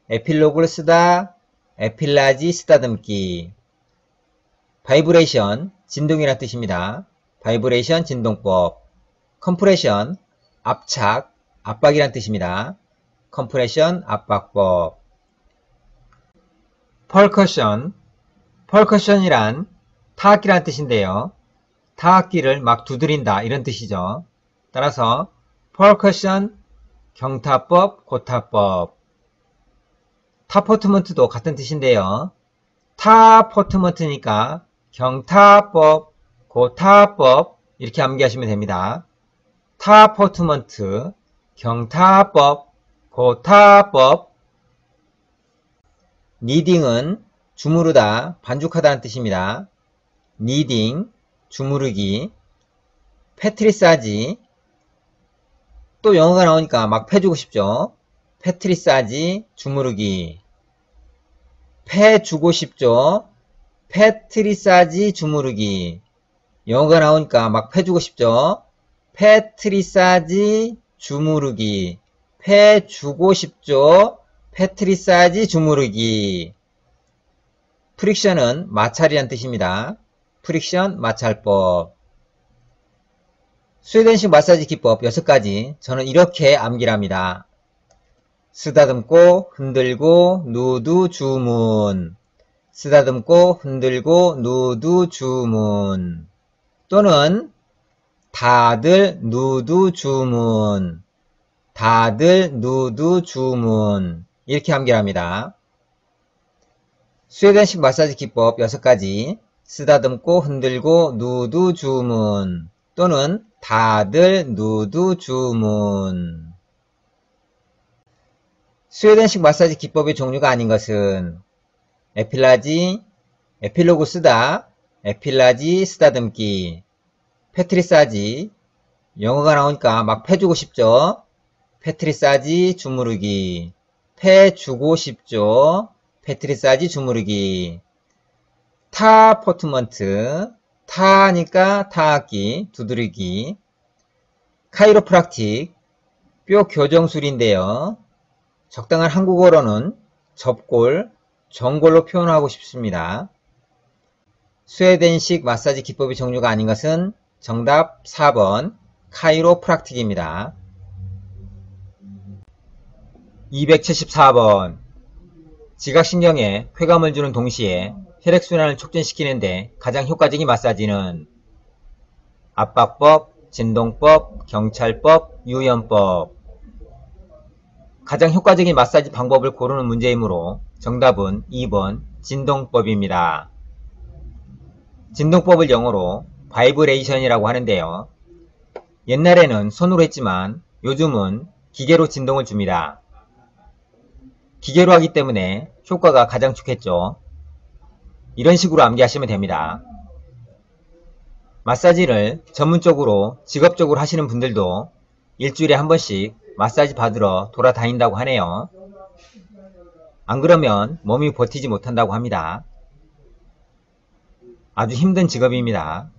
에필로그를 쓰다, 에필라지 쓰다듬기. 바이브레이션, 진동이란 뜻입니다. 바이브레이션 진동법. 컴프레션, 압착, 압박이란 뜻입니다. 컴프레션 압박법. 펄커션, 펄커션이란 타악기란 뜻인데요. 타악기를 막 두드린다 이런 뜻이죠. 따라서 펄커션, 경타법, 고타법. 타포트먼트도 같은 뜻인데요. 타포트먼트니까 경타법, 고타법 이렇게 암기하시면 됩니다. 타포트먼트, 경타법, 고타법. 니딩은 주무르다, 반죽하다는 뜻입니다. 니딩, 주무르기. 패트리사지, 또 영어가 나오니까 막 패주고 싶죠. 패트리사지, 주무르기. 패주고 싶죠. 패트리사지, 주무르기. 영어가 나오니까 막 패주고 싶죠. 패트리사지, 주무르기. 패주고 싶죠. 패트리사지, 주무르기. 프릭션은 마찰이란 뜻입니다. 프릭션, 마찰법. 스웨덴식 마사지 기법 6가지 저는 이렇게 암기를 합니다. 쓰다듬고 흔들고 누드 주문, 쓰다듬고 흔들고 누드 주문, 또는 다들 누드 주문, 다들 누드 주문 이렇게 암기를 합니다. 스웨덴식 마사지 기법 6가지 쓰다듬고 흔들고 누드 주문 또는 다들 누드 주문. 스웨덴식 마사지 기법의 종류가 아닌 것은 에필라지, 에필로그 쓰다, 에필라지 쓰다듬기, 패트리사지, 영어가 나오니까 막 패주고 싶죠. 패트리사지 주무르기, 패주고 싶죠. 패트리사지 주무르기. 타포트먼트, 타니까 타악기, 두드리기. 카이로프락틱, 뼈 교정술인데요. 적당한 한국어로는 접골, 정골로 표현하고 싶습니다. 스웨덴식 마사지 기법의 종류가 아닌 것은 정답 4번 카이로프락틱입니다. 274번 지각신경에 쾌감을 주는 동시에 혈액순환을 촉진시키는데 가장 효과적인 마사지는 압박법, 진동법, 경찰법, 유연법. 가장 효과적인 마사지 방법을 고르는 문제이므로 정답은 2번 진동법입니다. 진동법을 영어로 바이브레이션이라고 하는데요. 옛날에는 손으로 했지만 요즘은 기계로 진동을 줍니다. 기계로 하기 때문에 효과가 가장 좋겠죠. 이런 식으로 암기하시면 됩니다. 마사지를 전문적으로 직업적으로 하시는 분들도 일주일에 한 번씩 마사지 받으러 돌아다닌다고 하네요. 안 그러면 몸이 버티지 못한다고 합니다. 아주 힘든 직업입니다.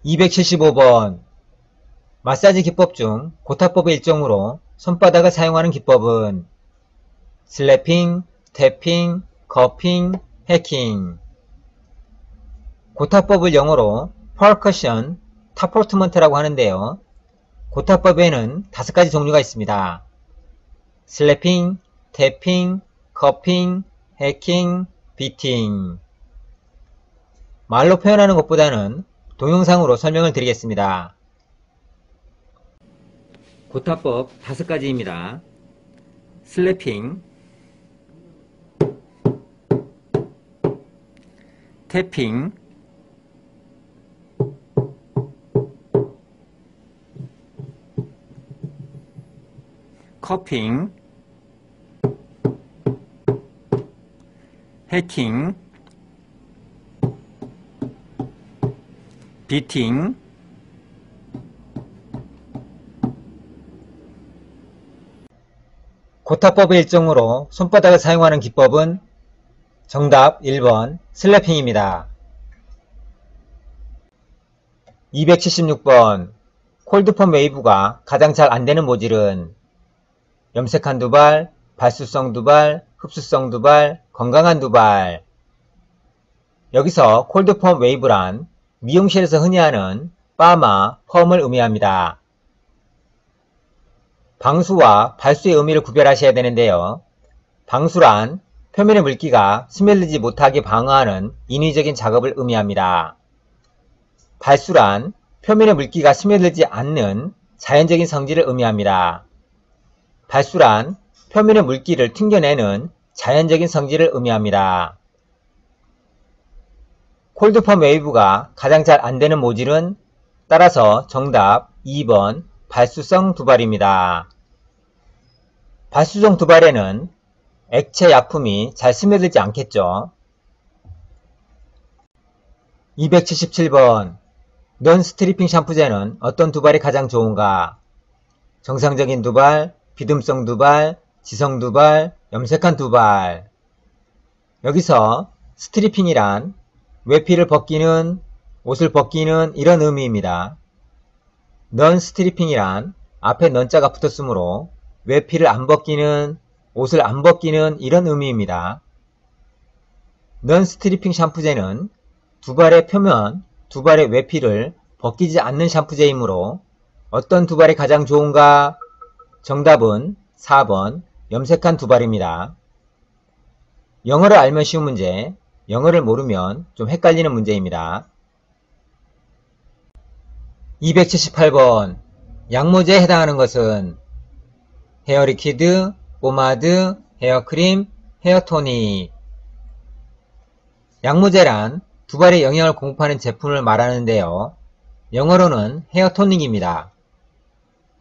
275번 마사지 기법 중 고타법의 일종으로 손바닥을 사용하는 기법은 슬래핑, 탭핑, 커핑, 해킹. 고타법을 영어로 퍼커션 타포트먼트라고 하는데요. 고타법에는 5가지 종류가 있습니다. 슬래핑, 탭핑, 커핑, 해킹, 비팅. 말로 표현하는 것보다는 동영상으로 설명을 드리겠습니다. 고타법 5가지입니다. 슬래핑, 탭핑, 커핑, 해킹, 비팅. 고타법의 일종으로 손바닥을 사용하는 기법은 정답 1번 슬래핑입니다. 276번 콜드펌 웨이브가 가장 잘 안되는 모질은 염색한 두발, 발수성 두발, 흡수성 두발, 건강한 두발. 여기서 콜드펌 웨이브란 미용실에서 흔히 하는 파마, 펌을 의미합니다. 방수와 발수의 의미를 구별하셔야 되는데요. 방수란 표면의 물기가 스며들지 못하게 방어하는 인위적인 작업을 의미합니다. 발수란 표면의 물기가 스며들지 않는 자연적인 성질을 의미합니다. 발수란 표면의 물기를 튕겨내는 자연적인 성질을 의미합니다. 콜드펌 웨이브가 가장 잘 안되는 모질은 따라서 정답 2번 발수성 두발입니다. 발수성 두발에는 액체 약품이 잘 스며들지 않겠죠. 277번 넌스트리핑 샴푸제는 어떤 두발이 가장 좋은가? 정상적인 두발, 비듬성 두발, 지성 두발, 염색한 두발. 여기서 스트리핑이란 외피를 벗기는, 옷을 벗기는 이런 의미입니다. 넌스트리핑이란 앞에 넌자가 붙었으므로 외피를 안 벗기는, 옷을 안 벗기는 이런 의미입니다. 넌스트리핑 샴푸제는 두발의 표면, 두발의 외피를 벗기지 않는 샴푸제이므로 어떤 두발이 가장 좋은가? 정답은 4번 염색한 두발입니다. 영어를 알면 쉬운 문제, 영어를 모르면 좀 헷갈리는 문제입니다. 278번 양모제에 해당하는 것은 헤어리퀴드, 포마드, 헤어크림, 헤어토닉. 양모제란 두발에 영향을 공급하는 제품을 말하는데요. 영어로는 헤어토닉입니다.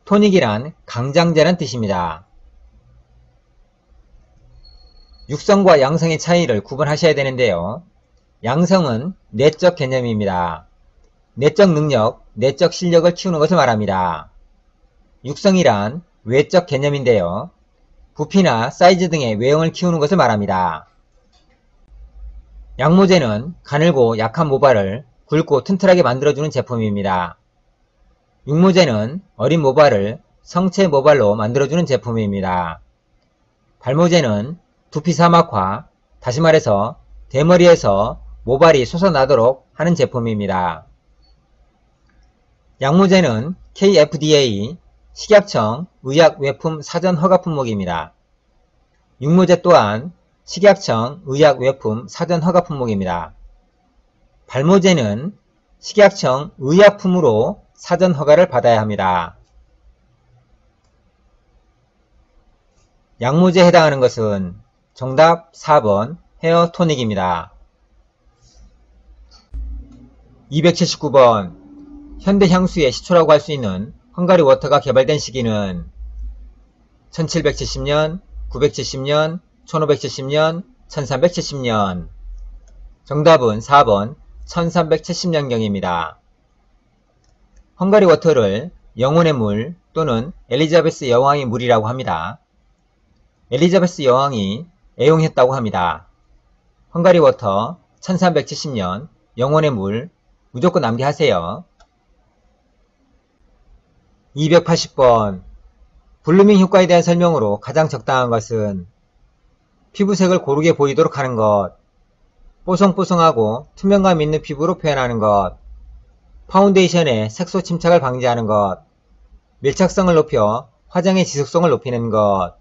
토닉이란 강장제란 뜻입니다. 육성과 양성의 차이를 구분하셔야 되는데요. 양성은 내적 개념입니다. 내적 능력, 내적 실력을 키우는 것을 말합니다. 육성이란 외적 개념인데요. 부피나 사이즈 등의 외형을 키우는 것을 말합니다. 양모제는 가늘고 약한 모발을 굵고 튼튼하게 만들어주는 제품입니다. 육모제는 어린 모발을 성체 모발로 만들어주는 제품입니다. 발모제는 두피 사막화, 다시 말해서 대머리에서 모발이 솟아나도록 하는 제품입니다. 양모제는 KFDA 식약청 의약외품 사전 허가 품목입니다. 육모제 또한 식약청 의약외품 사전 허가 품목입니다. 발모제는 식약청 의약품으로 사전 허가를 받아야 합니다. 양모제에 해당하는 것은 정답 4번 헤어토닉입니다. 279번 현대 향수의 시초라고 할 수 있는 헝가리 워터가 개발된 시기는 1770년, 970년, 1570년, 1370년. 정답은 4번 1370년경입니다. 헝가리 워터를 영혼의 물 또는 엘리자베스 여왕의 물이라고 합니다. 엘리자베스 여왕이 애용했다고 합니다. 헝가리 워터 1370년 영혼의 물 무조건 암기하세요. 280번 블루밍 효과에 대한 설명으로 가장 적당한 것은 피부색을 고르게 보이도록 하는 것, 뽀송뽀송하고 투명감 있는 피부로 표현하는 것, 파운데이션의 색소 침착을 방지하는 것, 밀착성을 높여 화장의 지속성을 높이는 것.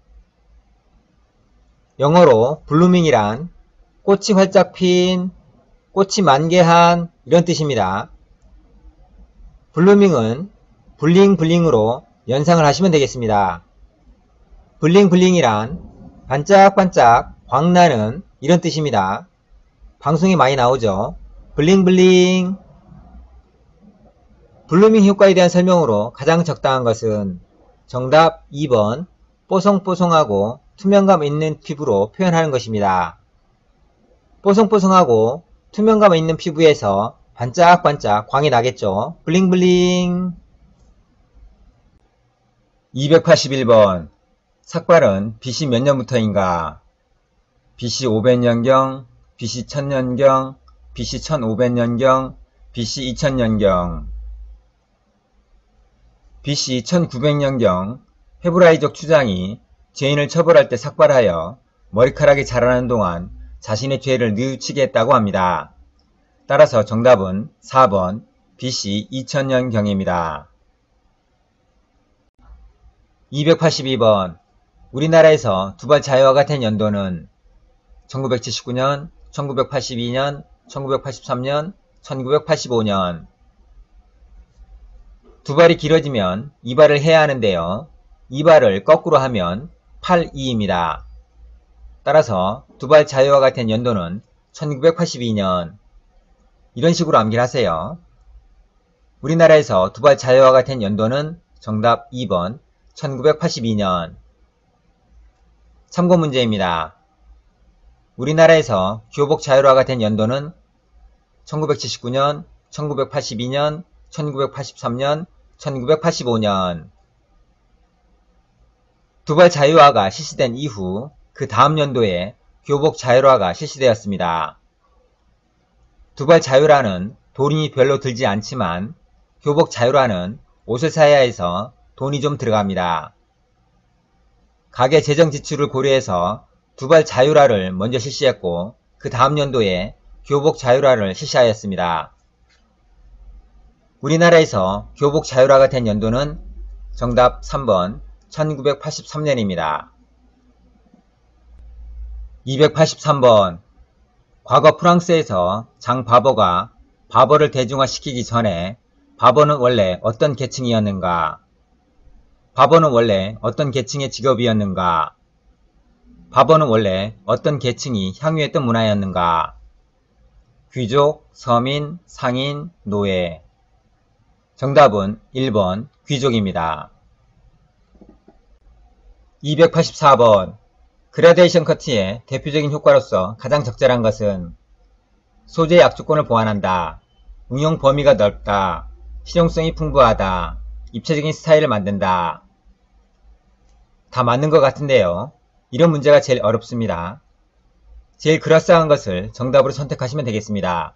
영어로 블루밍이란 꽃이 활짝 핀, 꽃이 만개한 이런 뜻입니다. 블루밍은 블링블링으로 연상을 하시면 되겠습니다. 블링블링이란 반짝반짝 광나는 이런 뜻입니다. 방송에 많이 나오죠. 블링블링. 블루밍 효과에 대한 설명으로 가장 적당한 것은 정답 2번 뽀송뽀송하고 투명감 있는 피부로 표현하는 것입니다. 뽀송뽀송하고 투명감 있는 피부에서 반짝반짝 광이 나겠죠. 블링블링. 281번 삭발은 BC 몇 년부터인가? BC 500년경, BC 1000년경, BC 1500년경, BC 2000년경. BC 1900년경 헤브라이족 추장이 죄인을 처벌할 때 삭발하여 머리카락이 자라는 동안 자신의 죄를 뉘우치게 했다고 합니다. 따라서 정답은 4번 BC 2000년경입니다. 282번 우리나라에서 두발 자유화가 된 연도는 1979년, 1982년, 1983년, 1985년. 두 발이 길어지면 이발을 해야 하는데요. 이발을 거꾸로 하면 82입니다. 따라서 두 발 자유화가 된 연도는 1982년. 이런 식으로 암기를 하세요. 우리나라에서 두 발 자유화가 된 연도는 정답 2번 1982년. 참고 문제입니다. 우리나라에서 교복 자율화가 된 연도는 1979년, 1982년, 1983년, 1985년. 두발 자유화가 실시된 이후 그 다음 연도에 교복 자율화가 실시되었습니다. 두발 자율화는 돈이 별로 들지 않지만 교복 자율화는 옷을 사야 해서 돈이 좀 들어갑니다. 가계 재정 지출을 고려해서 두발 자율화를 먼저 실시했고 그 다음 연도에 교복 자율화를 실시하였습니다. 우리나라에서 교복 자율화가 된 연도는 정답 3번 1983년입니다. 283번 과거 프랑스에서 장 바버가 바버를 대중화시키기 전에 바버는 원래 어떤 계층이었는가? 바버는 원래 어떤 계층의 직업이었는가? 바버는 원래 어떤 계층이 향유했던 문화였는가? 귀족, 서민, 상인, 노예. 정답은 1번 귀족입니다. 284번 그라데이션 커트의 대표적인 효과로서 가장 적절한 것은 소재 약조건을 보완한다, 응용 범위가 넓다, 실용성이 풍부하다, 입체적인 스타일을 만든다. 다 맞는 것 같은데요. 이런 문제가 제일 어렵습니다. 제일 그럴싸한 것을 정답으로 선택하시면 되겠습니다.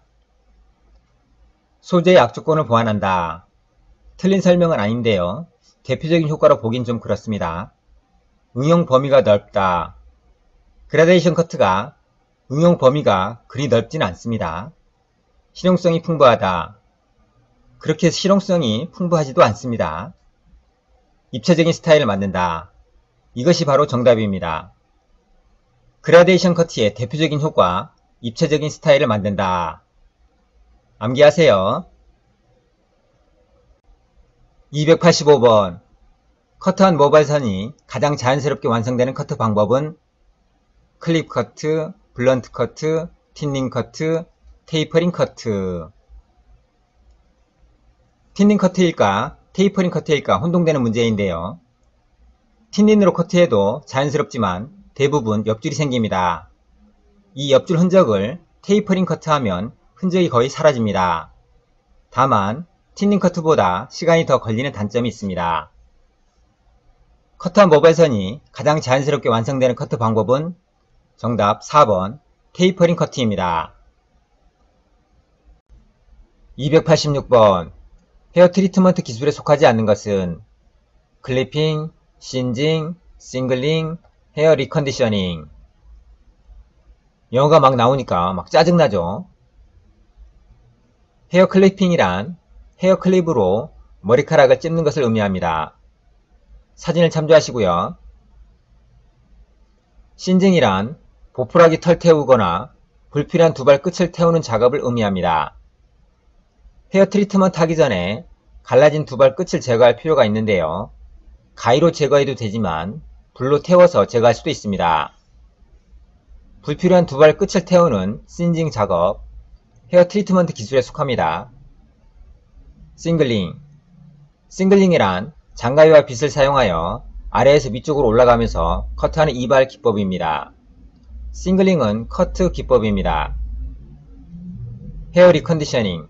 소재의 약조건을 보완한다. 틀린 설명은 아닌데요. 대표적인 효과로 보긴 좀 그렇습니다. 응용 범위가 넓다. 그라데이션 커트가 응용 범위가 그리 넓진 않습니다. 실용성이 풍부하다. 그렇게 실용성이 풍부하지도 않습니다. 입체적인 스타일을 만든다. 이것이 바로 정답입니다. 그라데이션 커트의 대표적인 효과, 입체적인 스타일을 만든다. 암기하세요. 285번 커트한 모발선이 가장 자연스럽게 완성되는 커트 방법은 클립 커트, 블런트 커트, 틴닝 커트, 테이퍼링 커트. 틴닝 커트일까, 테이퍼링 커트일까 혼동되는 문제인데요. 틴닝으로 커트해도 자연스럽지만 대부분 옆줄이 생깁니다. 이 옆줄 흔적을 테이퍼링 커트하면 흔적이 거의 사라집니다. 다만 틴닝 커트보다 시간이 더 걸리는 단점이 있습니다. 커트한 모발선이 가장 자연스럽게 완성되는 커트 방법은 정답 4번 테이퍼링 커트입니다. 286번 헤어 트리트먼트 기술에 속하지 않는 것은 클리핑, 신징, 싱글링, 헤어 리컨디셔닝. 영어가 막 나오니까 막 짜증나죠? 헤어 클리핑이란 헤어 클립으로 머리카락을 찝는 것을 의미합니다. 사진을 참조하시고요. 신징이란 보풀하기 털 태우거나 불필요한 두발 끝을 태우는 작업을 의미합니다. 헤어 트리트먼트 하기 전에 갈라진 두발 끝을 제거할 필요가 있는데요. 가위로 제거해도 되지만 불로 태워서 제거할 수도 있습니다. 불필요한 두발 끝을 태우는 신징 작업, 헤어 트리트먼트 기술에 속합니다. 싱글링. 싱글링이란 장가위와 빗을 사용하여 아래에서 위쪽으로 올라가면서 커트하는 이발 기법입니다. 싱글링은 커트 기법입니다. 헤어 리컨디셔닝.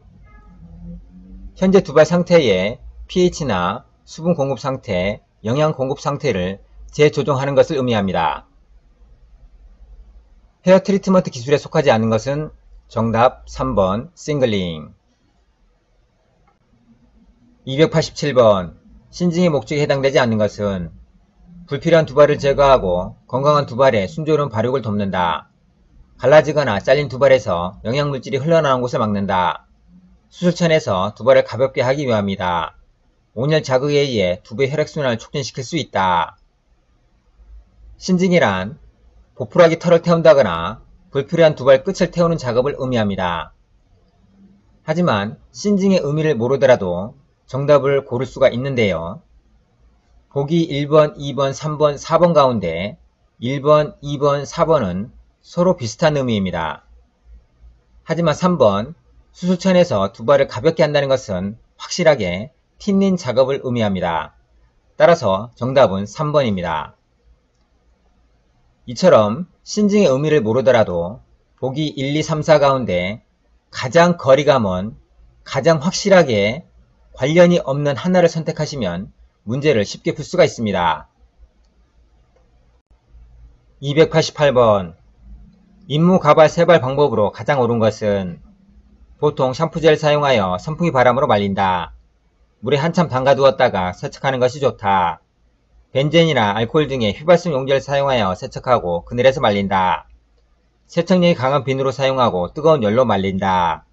현재 두발 상태의 pH나 수분 공급 상태, 영양 공급 상태를 재조정하는 것을 의미합니다. 헤어 트리트먼트 기술에 속하지 않는 것은 정답 3번 싱글링. 287번 신징의 목적에 해당되지 않는 것은 불필요한 두발을 제거하고 건강한 두발에 순조로운 발육을 돕는다. 갈라지거나 잘린 두발에서 영양물질이 흘러나오는 곳을 막는다. 수술천에서 두발을 가볍게 하기 위함이다. 온열 자극에 의해 두부의 혈액순환을 촉진시킬 수 있다. 신징이란 보풀하기 털을 태운다거나 불필요한 두발 끝을 태우는 작업을 의미합니다. 하지만 신징의 의미를 모르더라도 정답을 고를 수가 있는데요. 보기 1번, 2번, 3번, 4번 가운데 1번, 2번, 4번은 서로 비슷한 의미입니다. 하지만 3번 수술천에서 두발을 가볍게 한다는 것은 확실하게 틴닝 작업을 의미합니다. 따라서 정답은 3번입니다. 이처럼 신징의 의미를 모르더라도 보기 1, 2, 3, 4 가운데 가장 거리가 먼, 가장 확실하게 관련이 없는 하나를 선택하시면 문제를 쉽게 풀 수가 있습니다. 288번 인무 가발 세발 방법으로 가장 옳은 것은 보통 샴푸젤 사용하여 선풍기 바람으로 말린다. 물에 한참 담가두었다가 세척하는 것이 좋다. 벤젠이나 알코올 등의 휘발성 용제를 사용하여 세척하고 그늘에서 말린다. 세척력이 강한 비누로 사용하고 뜨거운 열로 말린다.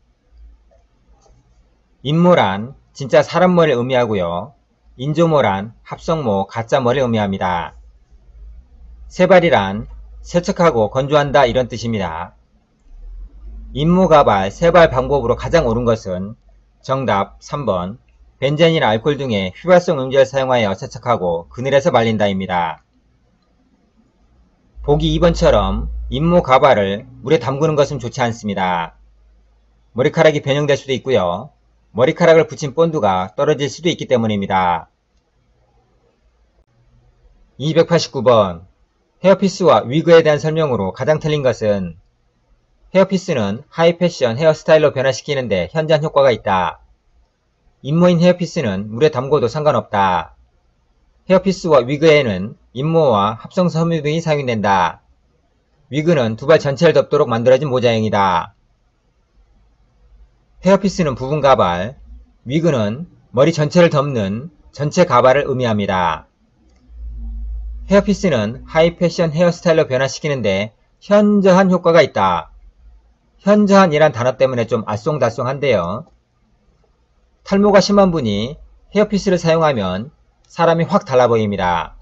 인모란 진짜 사람 머리를 의미하고요. 인조모란 합성모, 가짜 머리를 의미합니다. 세발이란 세척하고 건조한다 이런 뜻입니다. 인무가발 세발 방법으로 가장 옳은 것은 정답 3번 벤젠이나 알코올 등의 휘발성 용제를 사용하여 세척하고 그늘에서 말린다입니다. 보기 2번처럼 인무가발을 물에 담그는 것은 좋지 않습니다. 머리카락이 변형될 수도 있고요. 머리카락을 붙인 본드가 떨어질 수도 있기 때문입니다. 289번 헤어피스와 위그에 대한 설명으로 가장 틀린 것은 헤어피스는 하이패션 헤어스타일로 변화시키는데 현저한 효과가 있다. 인모인 헤어피스는 물에 담궈도 상관없다. 헤어피스와 위그에는 인모와 합성 섬유 등이 사용된다. 위그는 두발 전체를 덮도록 만들어진 모자형이다. 헤어피스는 부분 가발, 위그는 머리 전체를 덮는 전체 가발을 의미합니다. 헤어피스는 하이패션 헤어스타일로 변화시키는데 현저한 효과가 있다. 현저한이란 단어 때문에 좀 알쏭달쏭한데요. 탈모가 심한 분이 헤어피스를 사용하면 사람이 확 달라 보입니다.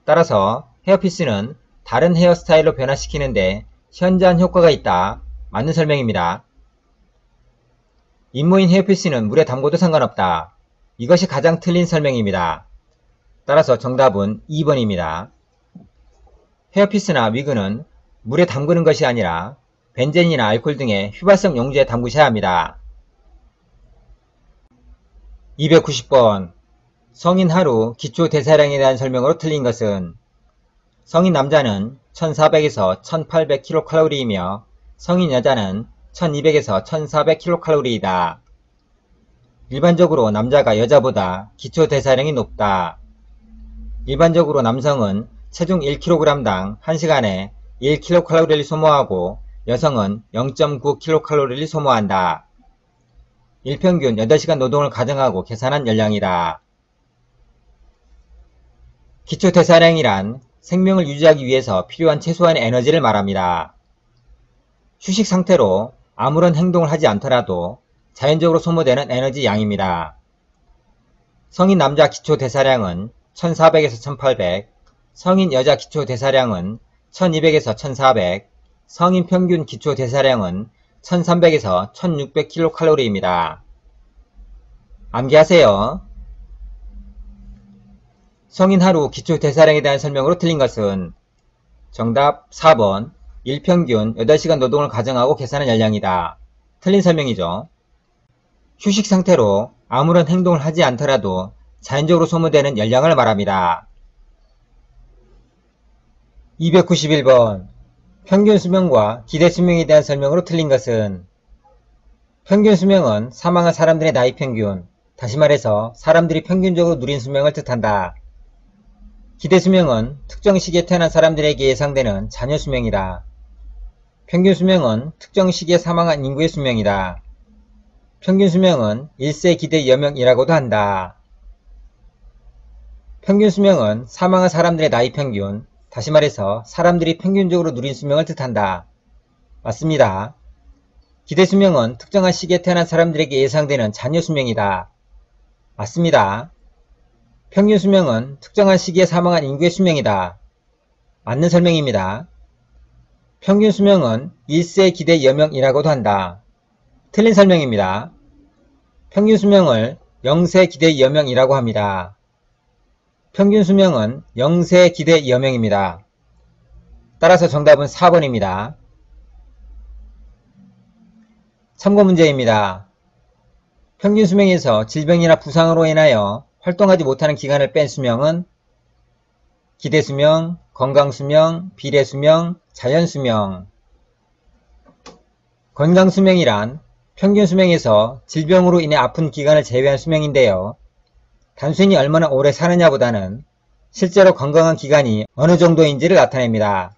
따라서 헤어피스는 다른 헤어스타일로 변화시키는데 현저한 효과가 있다. 맞는 설명입니다. 인모인 헤어피스는 물에 담궈도 상관없다. 이것이 가장 틀린 설명입니다. 따라서 정답은 2번입니다. 헤어피스나 위그는 물에 담그는 것이 아니라 벤젠이나 알코올 등의 휘발성 용제에 담그셔야 합니다. 290번 성인 하루 기초 대사량에 대한 설명으로 틀린 것은 성인 남자는 1400에서 1800kcal이며 성인 여자는 1200에서 1400kcal이다. 일반적으로 남자가 여자보다 기초대사량이 높다. 일반적으로 남성은 체중 1kg당 1시간에 1kcal를 소모하고 여성은 0.9kcal를 소모한다. 일평균 8시간 노동을 가정하고 계산한 열량이다. 기초대사량이란 생명을 유지하기 위해서 필요한 최소한의 에너지를 말합니다. 휴식 상태로 아무런 행동을 하지 않더라도 자연적으로 소모되는 에너지 양입니다. 성인 남자 기초대사량은 1400에서 1800, 성인 여자 기초대사량은 1200에서 1400, 성인 평균 기초대사량은 1300에서 1600kcal입니다. 암기하세요. 성인 하루 기초대사량에 대한 설명으로 틀린 것은 정답 4번 일평균 8시간 노동을 가정하고 계산한 열량이다. 틀린 설명이죠. 휴식 상태로 아무런 행동을 하지 않더라도 자연적으로 소모되는 열량을 말합니다. 291번 평균 수명과 기대 수명에 대한 설명으로 틀린 것은 평균 수명은 사망한 사람들의 나이 평균, 다시 말해서 사람들이 평균적으로 누린 수명을 뜻한다. 기대 수명은 특정 시기에 태어난 사람들에게 예상되는 자녀 수명이다. 평균 수명은 특정 시기에 사망한 인구의 수명이다. 평균 수명은 1세 기대 여명이라고도 한다. 평균 수명은 사망한 사람들의 나이 평균, 다시 말해서 사람들이 평균적으로 누린 수명을 뜻한다. 맞습니다. 기대 수명은 특정한 시기에 태어난 사람들에게 예상되는 자녀 수명이다. 맞습니다. 평균 수명은 특정한 시기에 사망한 인구의 수명이다. 맞는 설명입니다. 평균 수명은 1세 기대 여명이라고도 한다. 틀린 설명입니다. 평균 수명을 0세 기대 여명이라고 합니다. 평균 수명은 0세 기대 여명입니다. 따라서 정답은 4번입니다. 참고 문제입니다. 평균 수명에서 질병이나 부상으로 인하여 활동하지 못하는 기간을 뺀 수명은 기대수명, 건강수명, 비례수명, 자연수명. 건강수명이란 평균 수명에서 질병으로 인해 아픈 기간을 제외한 수명인데요. 단순히 얼마나 오래 사느냐보다는 실제로 건강한 기간이 어느 정도인지를 나타냅니다.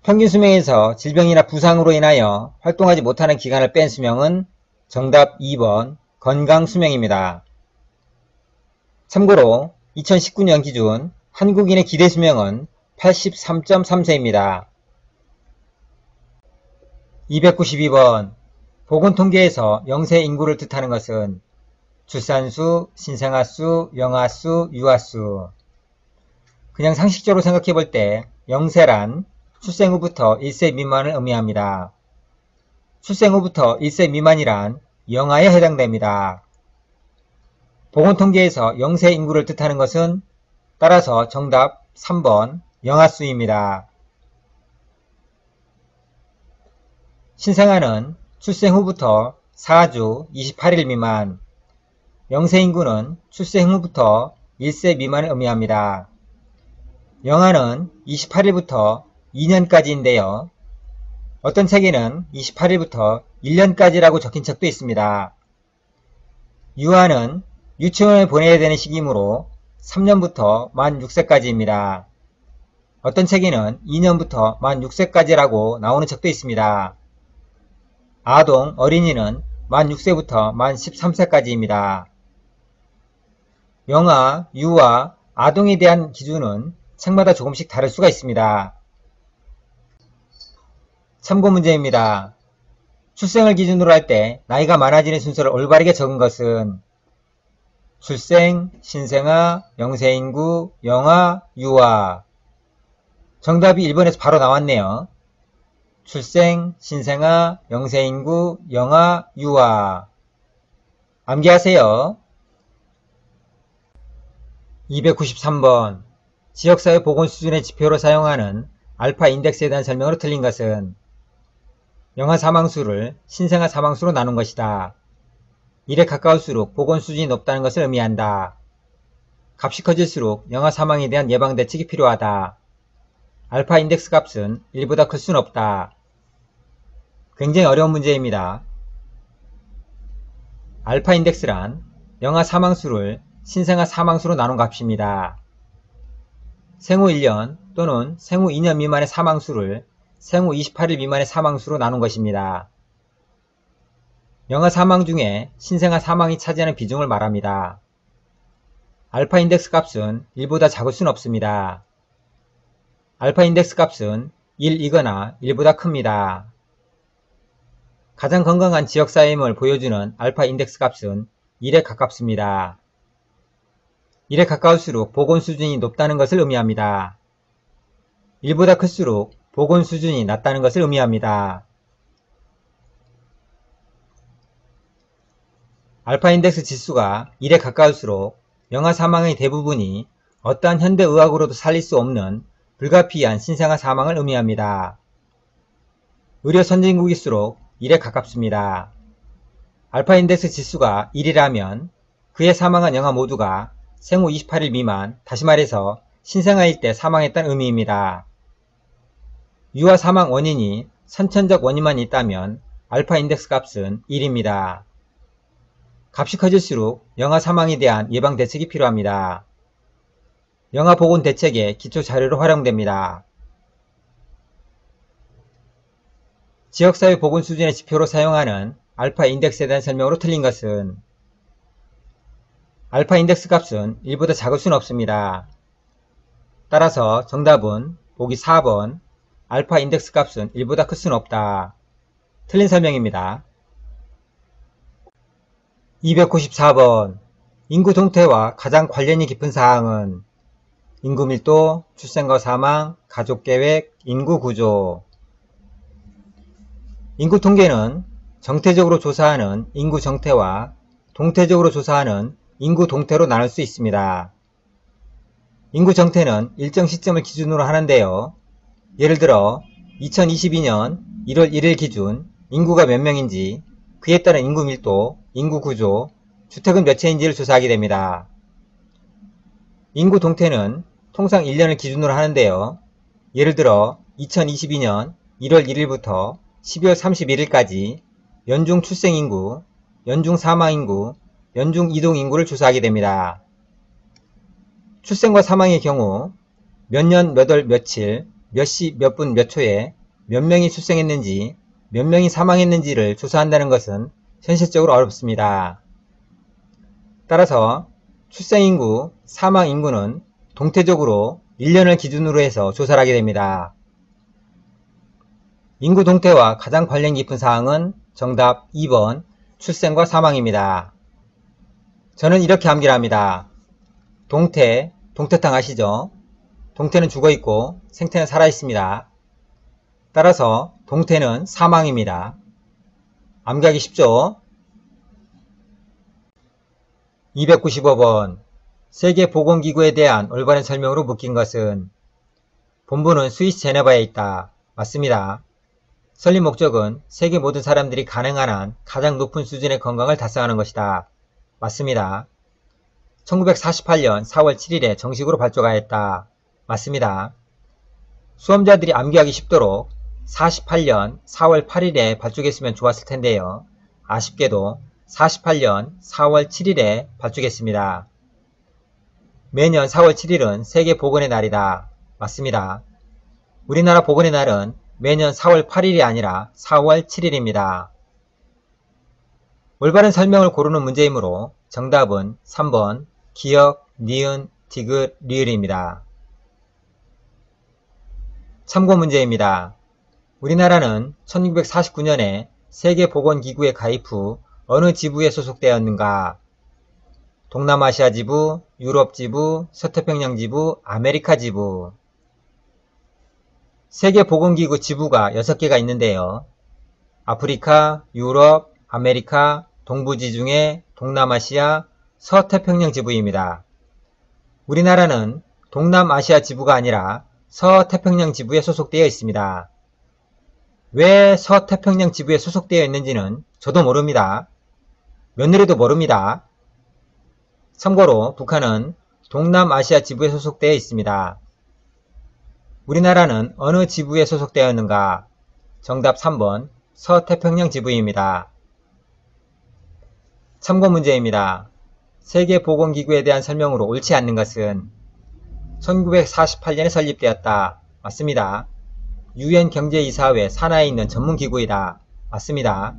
평균 수명에서 질병이나 부상으로 인하여 활동하지 못하는 기간을 뺀 수명은 정답 2번 건강수명입니다. 참고로 2019년 기준 한국인의 기대수명은 83.3세입니다. 292번 보건통계에서 영세 인구를 뜻하는 것은 출산수, 신생아수, 영아수, 유아수. 그냥 상식적으로 생각해 볼 때 영세란 출생 후부터 1세 미만을 의미합니다. 출생 후부터 1세 미만이란 영아에 해당됩니다. 보건통계에서 영세 인구를 뜻하는 것은 따라서 정답 3번 영아수입니다. 신생아는 출생 후부터 4주 28일 미만, 영세인구는 출생 후부터 1세 미만을 의미합니다. 영아는 28일부터 2년까지인데요. 어떤 책에는 28일부터 1년까지라고 적힌 책도 있습니다. 유아는 유치원에 보내야 되는 시기이므로 3년부터 만 6세까지입니다. 어떤 책에는 2년부터 만 6세까지라고 나오는 책도 있습니다. 아동, 어린이는 만 6세부터 만 13세까지입니다. 영아, 유아, 아동에 대한 기준은 책마다 조금씩 다를 수가 있습니다. 참고 문제입니다. 출생을 기준으로 할 때 나이가 많아지는 순서를 올바르게 적은 것은 출생, 신생아, 영세인구, 영아, 유아. 정답이 1번에서 바로 나왔네요. 출생, 신생아, 영세인구, 영아, 유아. 암기하세요. 293번 지역사회 보건 수준의 지표로 사용하는 알파 인덱스에 대한 설명으로 틀린 것은 영아 사망수를 신생아 사망수로 나눈 것이다. 1에 가까울수록 보건 수준이 높다는 것을 의미한다. 값이 커질수록 영아 사망에 대한 예방 대책이 필요하다. 알파 인덱스 값은 1보다 클 수는 없다. 굉장히 어려운 문제입니다. 알파 인덱스란 영아 사망수를 신생아 사망수로 나눈 값입니다. 생후 1년 또는 생후 2년 미만의 사망수를 생후 28일 미만의 사망수로 나눈 것입니다. 영아 사망 중에 신생아 사망이 차지하는 비중을 말합니다. 알파 인덱스 값은 1보다 작을 수는 없습니다. 알파 인덱스 값은 1이거나 1보다 큽니다. 가장 건강한 지역사회임을 보여주는 알파 인덱스 값은 1에 가깝습니다. 1에 가까울수록 보건 수준이 높다는 것을 의미합니다. 1보다 클수록 보건 수준이 낮다는 것을 의미합니다. 알파 인덱스 지수가 1에 가까울수록 영아 사망의 대부분이 어떠한 현대의학으로도 살릴 수 없는 불가피한 신생아 사망을 의미합니다. 의료 선진국일수록 1에 가깝습니다. 알파 인덱스 지수가 1이라면 그의 사망한 영아 모두가 생후 28일 미만, 다시 말해서 신생아일 때 사망했다는 의미입니다. 유아 사망 원인이 선천적 원인만 있다면 알파 인덱스 값은 1입니다. 값이 커질수록 영아 사망에 대한 예방 대책이 필요합니다. 영아 보건 대책의 기초 자료로 활용됩니다. 지역사회 보건 수준의 지표로 사용하는 알파 인덱스에 대한 설명으로 틀린 것은 알파 인덱스 값은 1보다 작을 수는 없습니다. 따라서 정답은 보기 4번 알파 인덱스 값은 1보다 클 수는 없다. 틀린 설명입니다. 294번 인구 동태와 가장 관련이 깊은 사항은 인구 밀도, 출생과 사망, 가족계획, 인구 구조. 인구 통계는 정태적으로 조사하는 인구 정태와 동태적으로 조사하는 인구 동태로 나눌 수 있습니다. 인구 정태는 일정 시점을 기준으로 하는데요. 예를 들어 2022년 1월 1일 기준 인구가 몇 명인지, 그에 따른 인구 밀도, 인구 구조, 주택은 몇 채인지를 조사하게 됩니다. 인구 동태는 통상 1년을 기준으로 하는데요. 예를 들어 2022년 1월 1일부터 12월 31일까지 연중 출생인구, 연중 사망인구, 연중 이동인구를 조사하게 됩니다. 출생과 사망의 경우 몇 년, 몇 월, 며칠, 몇 시, 몇 분, 몇 초에 몇 명이 출생했는지, 몇 명이 사망했는지를 조사한다는 것은 현실적으로 어렵습니다. 따라서 출생인구, 사망인구는 동태적으로 1년을 기준으로 해서 조사를 하게 됩니다. 인구 동태와 가장 관련 깊은 사항은 정답 2번 출생과 사망입니다. 저는 이렇게 암기를 합니다. 동태, 동태탕 아시죠? 동태는 죽어있고 생태는 살아있습니다. 따라서 동태는 사망입니다. 암기하기 쉽죠? 295번 세계보건기구에 대한 올바른 설명으로 묶인 것은 본부는 스위스 제네바에 있다. 맞습니다. 설립 목적은 세계 모든 사람들이 가능한 한 가장 높은 수준의 건강을 달성하는 것이다. 맞습니다. 1948년 4월 7일에 정식으로 발족하였다. 맞습니다. 수험자들이 암기하기 쉽도록 48년 4월 8일에 발족했으면 좋았을 텐데요. 아쉽게도 48년 4월 7일에 발족했습니다. 매년 4월 7일은 세계보건의 날이다. 맞습니다. 우리나라 보건의 날은 매년 4월 8일이 아니라 4월 7일입니다. 올바른 설명을 고르는 문제이므로 정답은 3번 기역, 니은, 디귿, 리을입니다. 참고 문제입니다. 우리나라는 1949년에 세계보건기구에 가입 후 어느 지부에 소속되었는가? 동남아시아 지부, 유럽 지부, 서태평양 지부, 아메리카 지부. 세계보건기구 지부가 6개가 있는데요. 아프리카, 유럽, 아메리카, 동부지 중에 동남아시아, 서태평양 지부입니다. 우리나라는 동남아시아 지부가 아니라 서태평양 지부에 소속되어 있습니다. 왜 서태평양 지부에 소속되어 있는지는 저도 모릅니다. 며느리도 모릅니다. 참고로 북한은 동남아시아 지부에 소속되어 있습니다. 우리나라는 어느 지부에 소속되었는가? 정답 3번 서태평양 지부입니다. 참고 문제입니다. 세계보건기구에 대한 설명으로 옳지 않는 것은 1948년에 설립되었다. 맞습니다. 유엔 경제이사회 산하에 있는 전문기구이다. 맞습니다.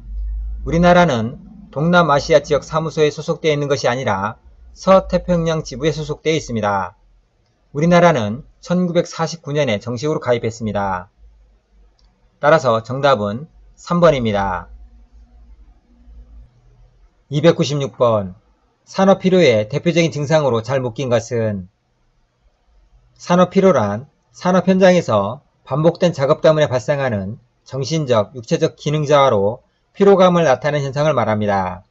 우리나라는 동남아시아 지역 사무소에 소속되어 있는 것이 아니라 서태평양 지부에 소속되어 있습니다. 우리나라는 1949년에 정식으로 가입했습니다. 따라서 정답은 3번입니다. 296번. 산업피로의 대표적인 증상으로 잘 묶인 것은 산업피로란 산업 현장에서 반복된 작업 때문에 발생하는 정신적, 육체적 기능 저하로 피로감을 나타내는 현상을 말합니다.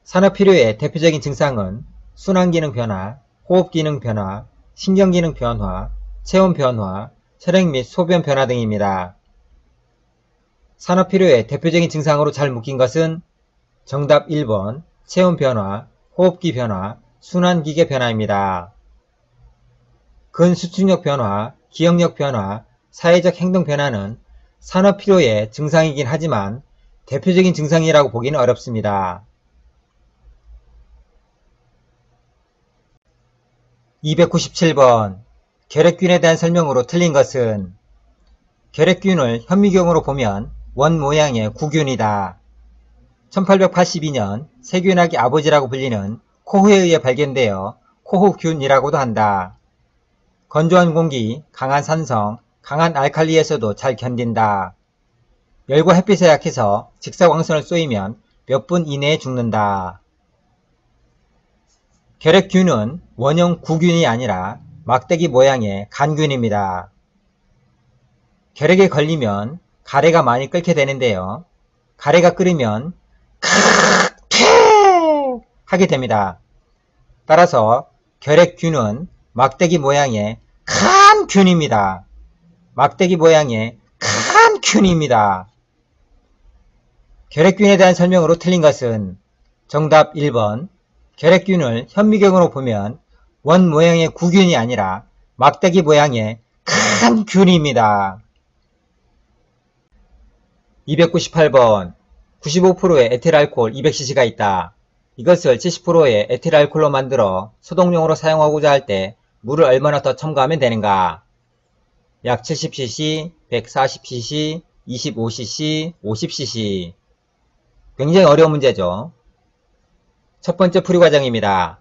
산업피로의 대표적인 증상은 순환기능 변화, 호흡기능 변화, 신경기능 변화, 체온 변화, 혈액 및 소변 변화 등입니다. 산업피로의 대표적인 증상으로 잘 묶인 것은 정답 1번 체온 변화, 호흡기 변화, 순환기계 변화입니다. 근수축력 변화, 기억력 변화, 사회적 행동 변화는 산업피로의 증상이긴 하지만 대표적인 증상이라고 보기는 어렵습니다. 297번. 결핵균에 대한 설명으로 틀린 것은 결핵균을 현미경으로 보면 원 모양의 구균이다. 1882년 세균학의 아버지라고 불리는 코흐에 의해 발견되어 코흐균이라고도 한다. 건조한 공기, 강한 산성, 강한 알칼리에서도 잘 견딘다. 열과 햇빛에 약해서 직사광선을 쏘이면 몇 분 이내에 죽는다. 결핵균은 원형 구균이 아니라 막대기 모양의 간균입니다. 결핵에 걸리면 가래가 많이 끓게 되는데요. 가래가 끓으면 크으 하게 됩니다. 따라서 결핵균은 막대기 모양의 간균입니다. 막대기 모양의 간균입니다. 결핵균에 대한 설명으로 틀린 것은 정답 1번 결핵균을 현미경으로 보면 원 모양의 구균이 아니라 막대기 모양의 간균입니다. 298번. 95%의 에틸알코올 200cc가 있다. 이것을 70%의 에틸알코올로 만들어 소독용으로 사용하고자 할 때 물을 얼마나 더 첨가하면 되는가? 약 70cc, 140cc, 25cc, 50cc. 굉장히 어려운 문제죠. 첫 번째 풀이 과정입니다.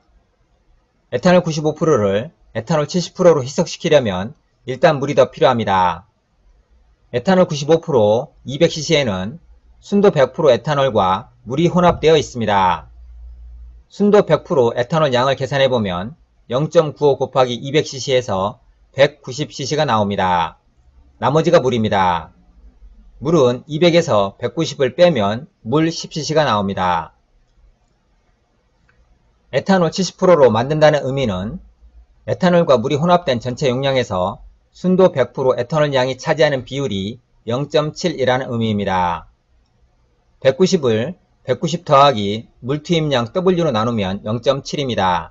에탄올 95%를 에탄올 70%로 희석시키려면 일단 물이 더 필요합니다. 에탄올 95% 200cc에는 순도 100% 에탄올과 물이 혼합되어 있습니다. 순도 100% 에탄올 양을 계산해보면 0.95 곱하기 200cc에서 190cc가 나옵니다. 나머지가 물입니다. 물은 200에서 190을 빼면 물 10cc가 나옵니다. 에탄올 70%로 만든다는 의미는 에탄올과 물이 혼합된 전체 용량에서 순도 100% 에탄올 양이 차지하는 비율이 0.7이라는 의미입니다. 190을 190 더하기 물 투입량 W로 나누면 0.7입니다.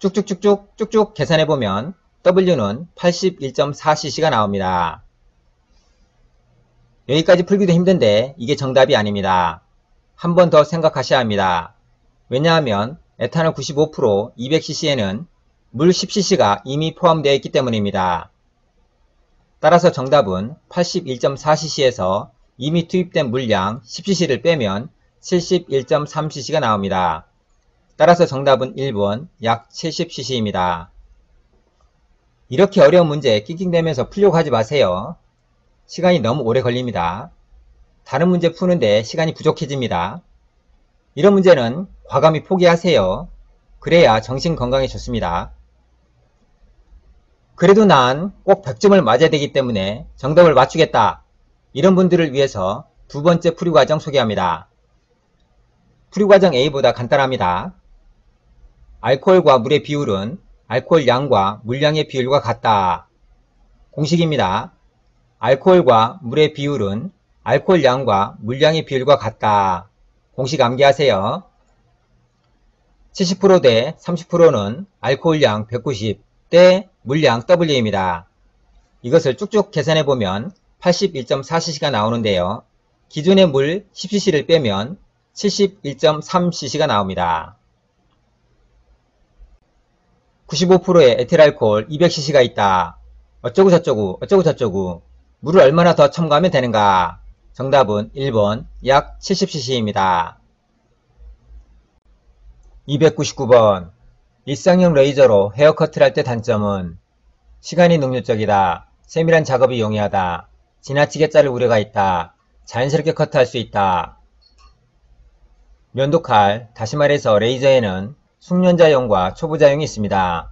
쭉쭉 계산해보면 W는 81.4cc가 나옵니다. 여기까지 풀기도 힘든데 이게 정답이 아닙니다. 한 번 더 생각하셔야 합니다. 왜냐하면 에탄올 95% 200cc에는 물 10cc가 이미 포함되어 있기 때문입니다. 따라서 정답은 81.4cc에서 이미 투입된 물량 10cc를 빼면 71.3cc가 나옵니다. 따라서 정답은 1번 약 70cc입니다. 이렇게 어려운 문제 낑낑대면서 풀려고 하지 마세요. 시간이 너무 오래 걸립니다. 다른 문제 푸는데 시간이 부족해집니다. 이런 문제는 과감히 포기하세요. 그래야 정신 건강에 좋습니다. 그래도 난 꼭 100점을 맞아야 되기 때문에 정답을 맞추겠다. 이런 분들을 위해서 두 번째 풀이과정 소개합니다. 풀이과정 A보다 간단합니다. 알코올과 물의 비율은 알코올 양과 물량의 비율과 같다. 공식입니다. 알코올과 물의 비율은 알코올 양과 물량의 비율과 같다. 공식 암기하세요. 70% 대 30%는 알코올량 190 대 물량 W입니다. 이것을 쭉쭉 계산해보면 81.4cc가 나오는데요. 기존의 물 10cc를 빼면 71.3cc가 나옵니다. 95%의 에틸알코올 200cc가 있다. 어쩌고 저쩌고 물을 얼마나 더 첨가하면 되는가? 정답은 1번 약 70cc입니다. 299번 일상용 레이저로 헤어커트를 할 때 단점은 시간이 능률적이다. 세밀한 작업이 용이하다. 지나치게 자를 우려가 있다. 자연스럽게 커트할 수 있다. 면도칼, 다시 말해서 레이저에는 숙련자용과 초보자용이 있습니다.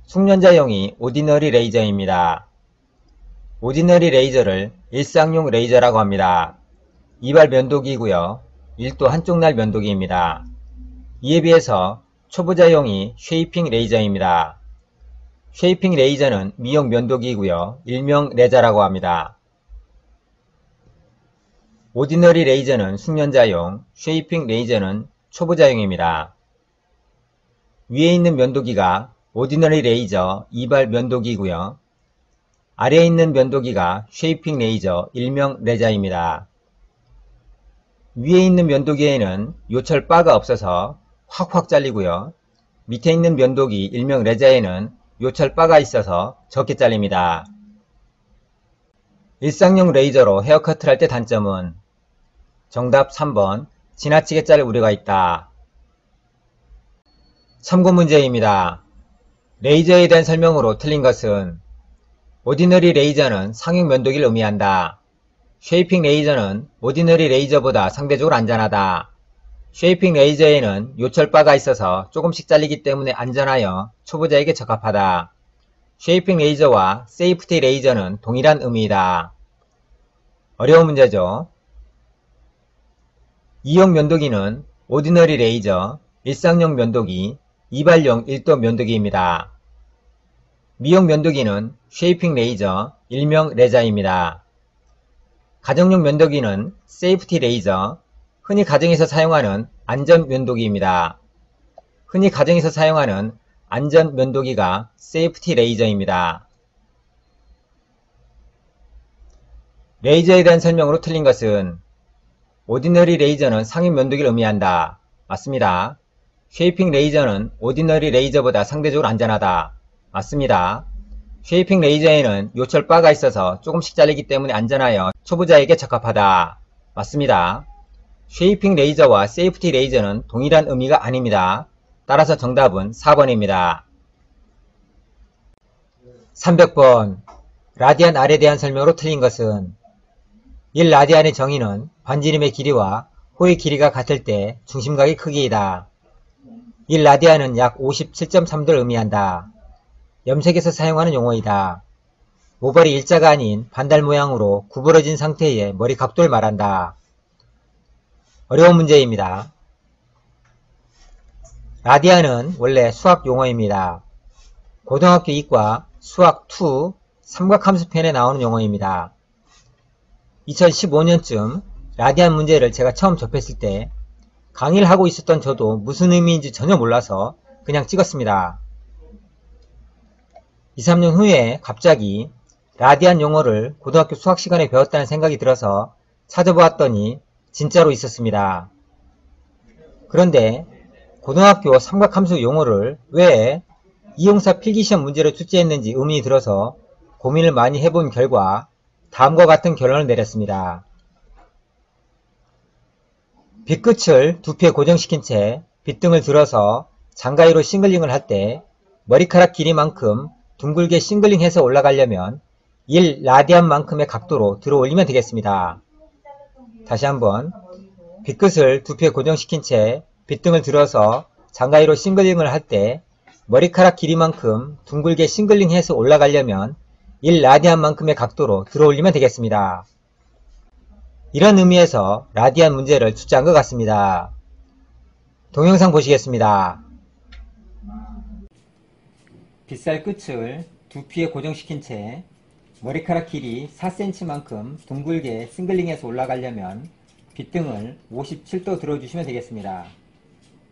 숙련자용이 오디너리 레이저입니다. 오디너리 레이저를 일상용 레이저라고 합니다. 이발 면도기이고요. 1도 한쪽 날 면도기입니다. 이에 비해서 초보자용이 쉐이핑 레이저입니다. 쉐이핑 레이저는 미용 면도기이고요. 일명 레자라고 합니다. 오디너리 레이저는 숙련자용, 쉐이핑 레이저는 초보자용입니다. 위에 있는 면도기가 오디너리 레이저 이발 면도기이고요. 아래에 있는 면도기가 쉐이핑 레이저 일명 레자입니다. 위에 있는 면도기에는 요철 바가 없어서 확확 잘리고요. 밑에 있는 면도기 일명 레자에는 요철 바가 있어서 적게 잘립니다. 일상용 레이저로 헤어커트를 할 때 단점은 정답 3번 지나치게 자를 우려가 있다. 참고 문제입니다. 레이저에 대한 설명으로 틀린 것은 오디너리 레이저는 상용 면도기를 의미한다. 쉐이핑 레이저는 오디너리 레이저보다 상대적으로 안전하다. 쉐이핑 레이저에는 요철바가 있어서 조금씩 잘리기 때문에 안전하여 초보자에게 적합하다. 쉐이핑 레이저와 세이프티 레이저는 동일한 의미이다. 어려운 문제죠. 이용 면도기는 오디너리 레이저, 일상용 면도기, 이발용 1도 면도기입니다. 미용 면도기는 쉐이핑 레이저, 일명 레자입니다. 가정용 면도기는 세이프티 레이저, 흔히 가정에서 사용하는 안전 면도기입니다. 흔히 가정에서 사용하는 안전 면도기가 세이프티 레이저입니다. 레이저에 대한 설명으로 틀린 것은 오디너리 레이저는 상용 면도기를 의미한다. 맞습니다. 쉐이핑 레이저는 오디너리 레이저보다 상대적으로 안전하다. 맞습니다. 쉐이핑 레이저에는 요철 바가 있어서 조금씩 잘리기 때문에 안전하여 초보자에게 적합하다. 맞습니다. 쉐이핑 레이저와 세이프티 레이저는 동일한 의미가 아닙니다. 따라서 정답은 4번입니다. 300번 라디안 R에 대한 설명으로 틀린 것은 1라디안의 정의는 반지름의 길이와 호의 길이가 같을 때 중심각의 크기이다. 1라디안은 약 57.3도를 의미한다. 염색에서 사용하는 용어이다. 모발이 일자가 아닌 반달 모양으로 구부러진 상태의 머리 각도를 말한다. 어려운 문제입니다. 라디안은 원래 수학 용어입니다. 고등학교 이과 수학 2 삼각함수편에 나오는 용어입니다. 2015년쯤 라디안 문제를 제가 처음 접했을 때 강의를 하고 있었던 저도 무슨 의미인지 전혀 몰라서 그냥 찍었습니다. 2, 3년 후에 갑자기 라디안 용어를 고등학교 수학 시간에 배웠다는 생각이 들어서 찾아보았더니 진짜로 있었습니다. 그런데 고등학교 삼각함수 용어를 왜 이용사 필기시험 문제로 출제했는지 의문이 들어서 고민을 많이 해본 결과 다음과 같은 결론을 내렸습니다. 빗끝을 두피에 고정시킨 채 빗등을 들어서 장가위로 싱글링을 할 때 머리카락 길이만큼 둥글게 싱글링해서 올라가려면 1라디안만큼의 각도로 들어 올리면 되겠습니다. 다시 한번 빗끝을 두피에 고정시킨 채 빗등을 들어서 장가위로 싱글링을 할 때 머리카락 길이만큼 둥글게 싱글링해서 올라가려면 1라디안만큼의 각도로 들어 올리면 되겠습니다. 이런 의미에서 라디안 문제를 출제한 것 같습니다. 동영상 보시겠습니다. 빗살 끝을 두피에 고정시킨 채 머리카락 길이 4cm만큼 둥글게 싱글링해서 올라가려면 빗등을 57도 들어주시면 되겠습니다.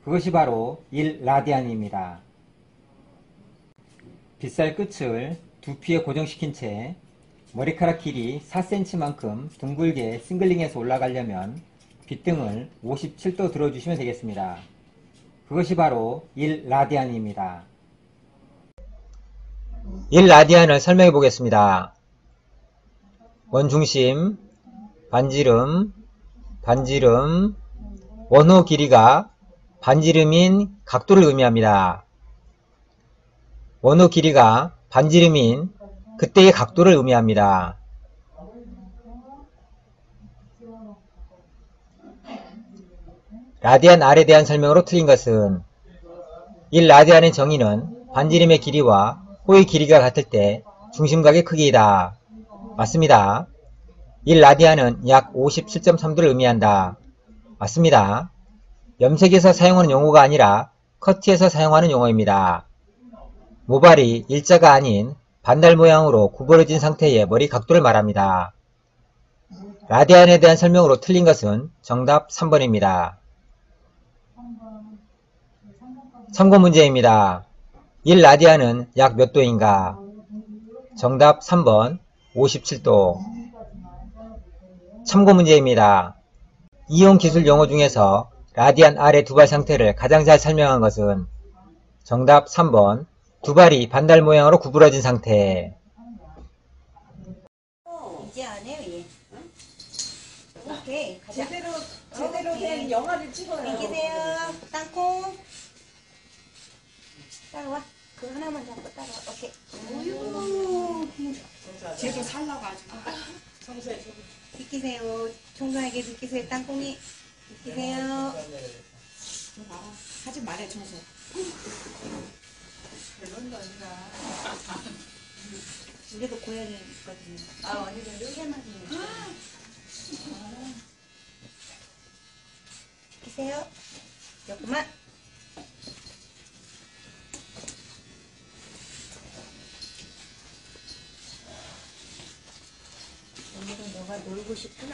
그것이 바로 1라디안입니다. 빗살 끝을 두피에 고정시킨 채 머리카락 길이 4cm만큼 둥글게 싱글링해서 올라가려면 빗등을 57도 들어주시면 되겠습니다. 그것이 바로 1라디안입니다. 1라디안을 설명해 보겠습니다. 원중심, 반지름, 반지름, 원호 길이가 반지름인 각도를 의미합니다. 원호 길이가 반지름인 그때의 각도를 의미합니다. 라디안 R에 대한 설명으로 틀린 것은 1라디안의 정의는 반지름의 길이와 호의 길이가 같을 때 중심각의 크기이다. 맞습니다. 1라디안은 약 57.3도를 의미한다. 맞습니다. 염색에서 사용하는 용어가 아니라 커트에서 사용하는 용어입니다. 모발이 일자가 아닌 반달 모양으로 구부러진 상태의 머리 각도를 말합니다. 라디안에 대한 설명으로 틀린 것은 정답 3번입니다. 참고 문제입니다. 1라디안은 약 몇 도인가? 정답 3번 57도. 참고 문제입니다. 이용 기술 용어 중에서 라디안 R의 두발 상태를 가장 잘 설명한 것은 정답 3번 두 발이 반달 모양으로 구부러진 상태. 이제 안 해요, 얘. 오케이, 가자. 제대로 된 영화를 찍어요. 이기세요. 땅콩. 따라와. 그거 하나만 잡고 따라와. 오케이. 우유. 쟤도 살라가지고. 비키세요. 청소하게 비키세요. 땅콩이. 비키세요. 하지 말해 청소. 우리도 고양이 있거든요. 아, 언니도 요새만 비키세요. 조금만. 오늘은 너가 놀고 싶구나.